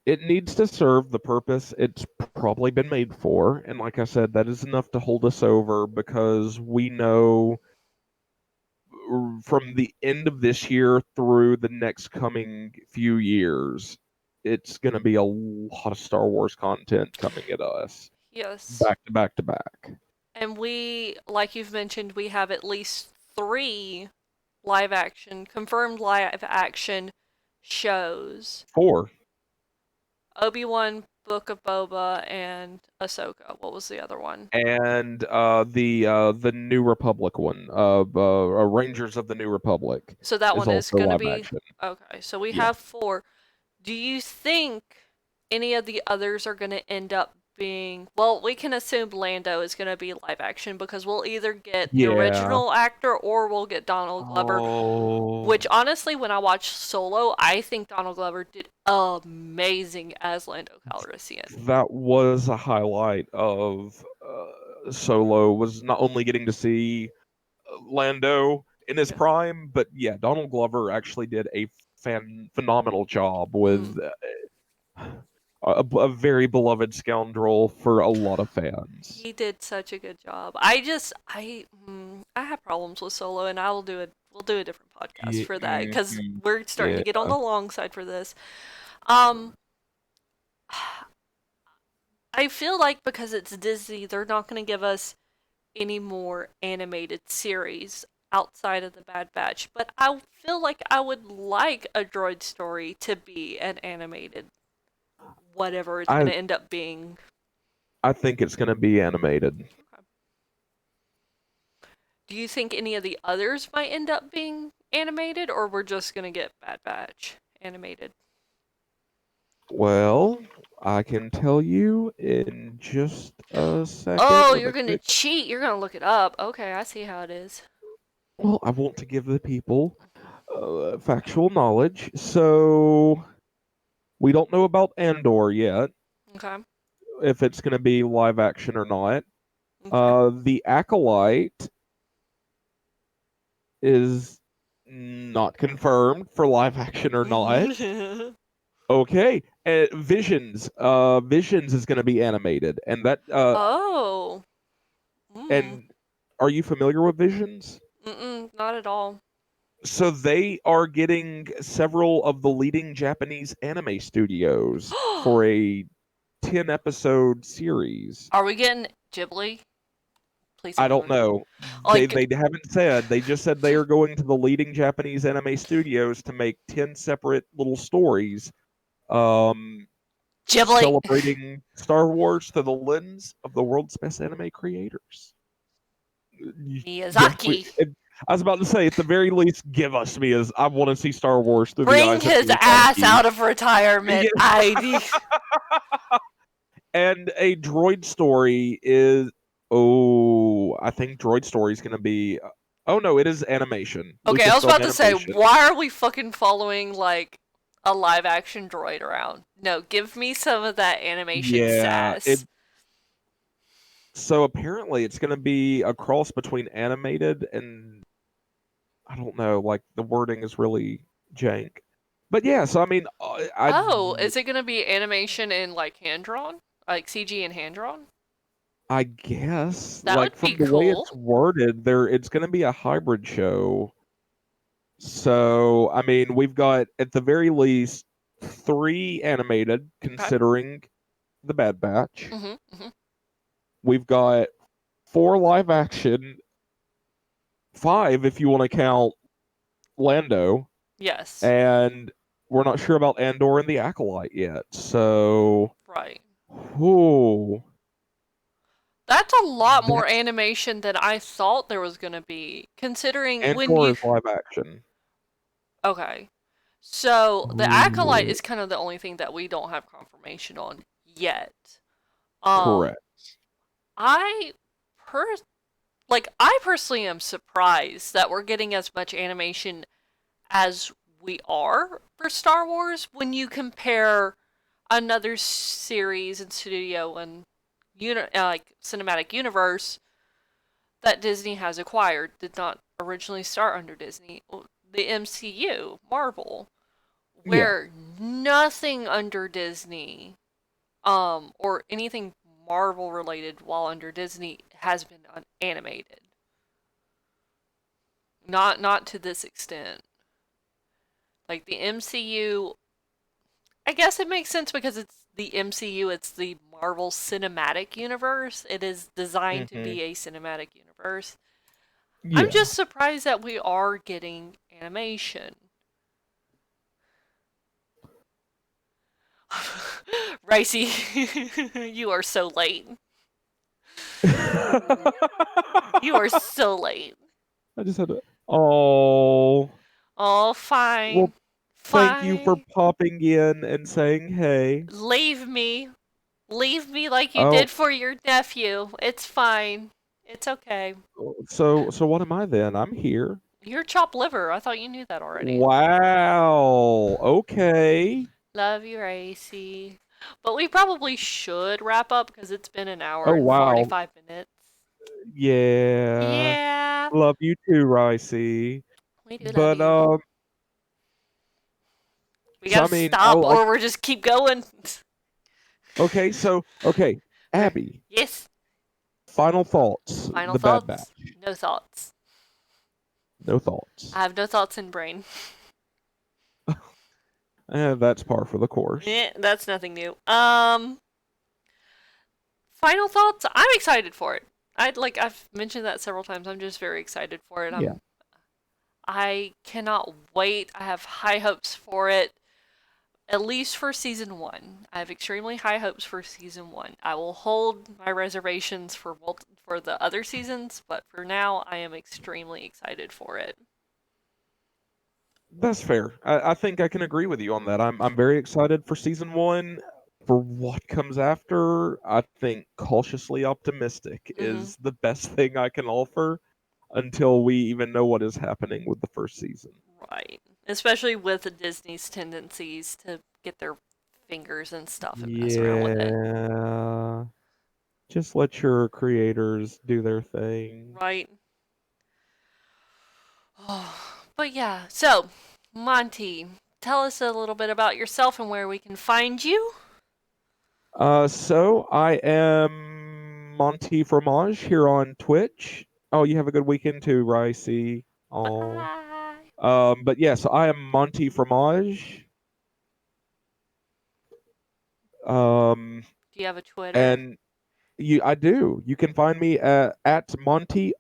It needs to serve the purpose it's probably been made for. And like I said, that is enough to hold us over because we know from the end of this year through the next coming few years, it's going to be a lot of Star Wars content coming at us Yes. back to back to back. And we, like you've mentioned, we have at least 3 live action, confirmed live action shows. Four. Obi-Wan, Book of Boba, and Ahsoka. What was the other one? And the New Republic one, Rangers of the New Republic, So that is one is also going to live be action. okay. So we Yeah. have 4. Do you think any of the others are going to end up being, well, we can assume Lando is going to be live action because we'll either get the Yeah. original actor or we'll get Donald Glover, Oh, which honestly when I watched Solo, I think Donald Glover did amazing as Lando Calrissian. that was a highlight of Solo, was not only getting to see Lando in his Yeah. prime, but yeah, Donald Glover actually did a phenomenal job with a very beloved scoundrel for a lot of fans. He did such a good job. I have problems with Solo, and we'll do a different podcast for that because Mhm. we're starting Yeah, to get on the long side for this. Um, I feel like because it's Disney, they're not going to give us any more animated series outside of the Bad Batch. But I feel like I would like a droid story to be an animated whatever it's going I to end up being. I think it's going to be animated. Okay. Do you think any of the others might end up being animated, or we're just going to get Bad Batch animated? Well, I can tell you in just a second. Oh, Let you're me going to quick. cheat. You're going to look it up. Okay, I see how it is. Well, I want to give the people factual knowledge. So we don't know about Andor yet, Okay. if it's going to be live action or not. Okay. The Acolyte is not confirmed for live action or not. Okay, Visions is going to be animated, and Oh. Mm. and are you familiar with Visions? Mm-mm, not at all. So they are getting several of the leading Japanese anime studios for a 10 episode series. Are we getting Ghibli? Please I tell me don't we're getting know. They like they haven't said. They just said they are going to the leading Japanese anime studios to make 10 separate little stories um Ghibli. celebrating Star Wars through the lens of the world's best anime creators. Yeah, Miyazaki. I was about to say, at the very least, give us me as I want to see Star Wars through the Bring eyes of his ass Miyazaki. out of retirement. Yeah. And a droid story is. Oh, I think droid story is going to be. Oh no, it is animation. Okay, I was Lucasfilm about to say, animation. why are we fucking following like a live action droid around? No, give me some of that animation Yeah, it. sass. So apparently, it's going to be a cross between animated and I don't know. Like the wording is really jank. But yeah, so I mean, Oh, is it gonna be animation in like hand drawn? Like CG and hand drawn? I guess That like would be from the way it's cool. worded, it's going to be a hybrid show. So, I mean, we've got at the very least three animated, Okay. considering the Bad Batch. Mhm. Mhm. We've got four live action, five if you want to count Lando, Yes. and we're not sure about Andor and the Acolyte yet. So, Right. ooh, That's a lot more that's animation than I thought there was gonna be. Considering when Andor you is live action. okay. So the acolyte Ooh, is kind of the only thing that we don't have confirmation on yet. Um, correct. I per I personally am surprised that we're getting as much animation as we are for Star Wars when you compare another series and studio and cinematic universe that Disney has acquired did not originally start under Disney. The MCU, Marvel, Yeah. where nothing under Disney, or anything Marvel related while under Disney has been animated. Not to this extent. Like the MCU, I guess it makes sense because it's the MCU, it's the Marvel Cinematic Universe. It is designed to Hmm. be a cinematic universe. I'm Yeah. just surprised that we are getting animation. Ricey, you are so late. You are so late. I just had to. Oh. Oh, Well, fine. thank you for Fine. popping in and saying hey. Leave me. Leave me like you Oh, did for your nephew. It's fine. It's okay. so what am I then? I'm here. You're chopped liver. I thought you knew that already. Wow. Okay. Love you, Racy. But we probably should wrap up because it's been an hour Oh and wow. 45 minutes. Yeah. Yeah, Love you too, Ricey. we do love But you. We so gotta I mean, stop or we're just keep going. okay, Okay. Abby. Yes. Final thoughts. Final The Bad thoughts? Batch. No thoughts. No I thoughts. have no thoughts in brain. That's par for the course. That's nothing new. Final thoughts? I'm excited for it. I've mentioned that several times. I'm just very excited for it. Yeah. I cannot wait. I have high hopes for it. At least for season one. I have extremely high hopes for season one. I will hold my reservations for the other seasons, but for now, I am extremely excited for it. That's fair. I think I can agree with you on that. I'm very excited for season one. For what comes after, I think cautiously optimistic Mm-hmm. is the best thing I can offer until we even know what is happening with the first season. Right. Especially with Disney's tendencies to get their fingers and stuff and mess around with it. Yeah. Just let your creators do their thing. Right. Oh, but yeah, so Monty, tell us a little bit about yourself and where we can find you. So I am Monty Fromage here on Twitch. Oh, you have a good weekend too, Ricey. Oh. Bye. But yes, I am Monty Fromage. Um, Do you have a Twitter? and I do. You can find me at Monty_Fromage.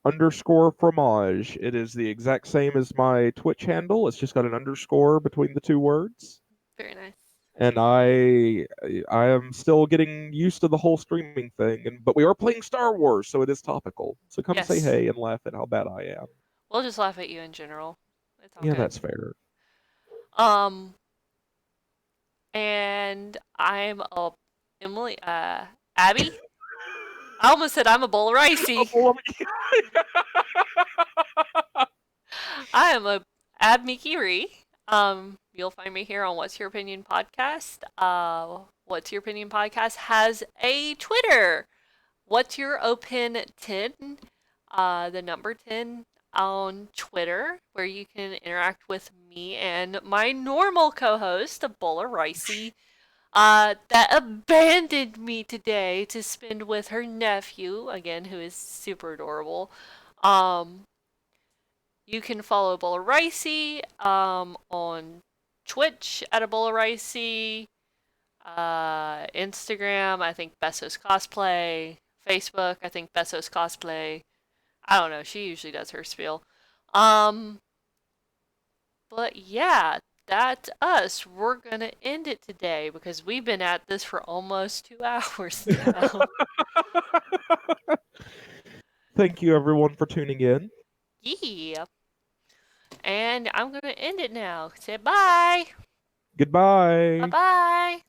It is the exact same as my Twitch handle. It's just got an underscore between the two words. Very nice. And I am still getting used to the whole streaming thing. And but we are playing Star Wars, so it is topical. So come say Yes. hey and laugh at how bad I am. We'll just laugh at you in general. It's all Yeah, good. that's fair. Um, and I'm a Emily, Abby. I almost said I'm a bowl of Oh, ricey. well, I am a Ab Mikiri. You'll find me here on What's Your Opinion podcast. What's Your Opinion podcast has a Twitter. What's Your Opin 10? The number 10 on Twitter, where you can interact with me and my normal co-host, Bola Ricey, that abandoned me today to spend with her nephew, again, who is super adorable. Um, you can follow Bola Ricey on Twitch at Bola Ricey, Instagram, I think Bessos Cosplay, Facebook, I think Bessos Cosplay. I don't know, she usually does her spiel. Um, but yeah, that's us. We're gonna end it today because we've been at this for almost 2 hours now. Thank you everyone for tuning in. Yeah. And I'm gonna end it now. Say bye. Bye Goodbye. bye.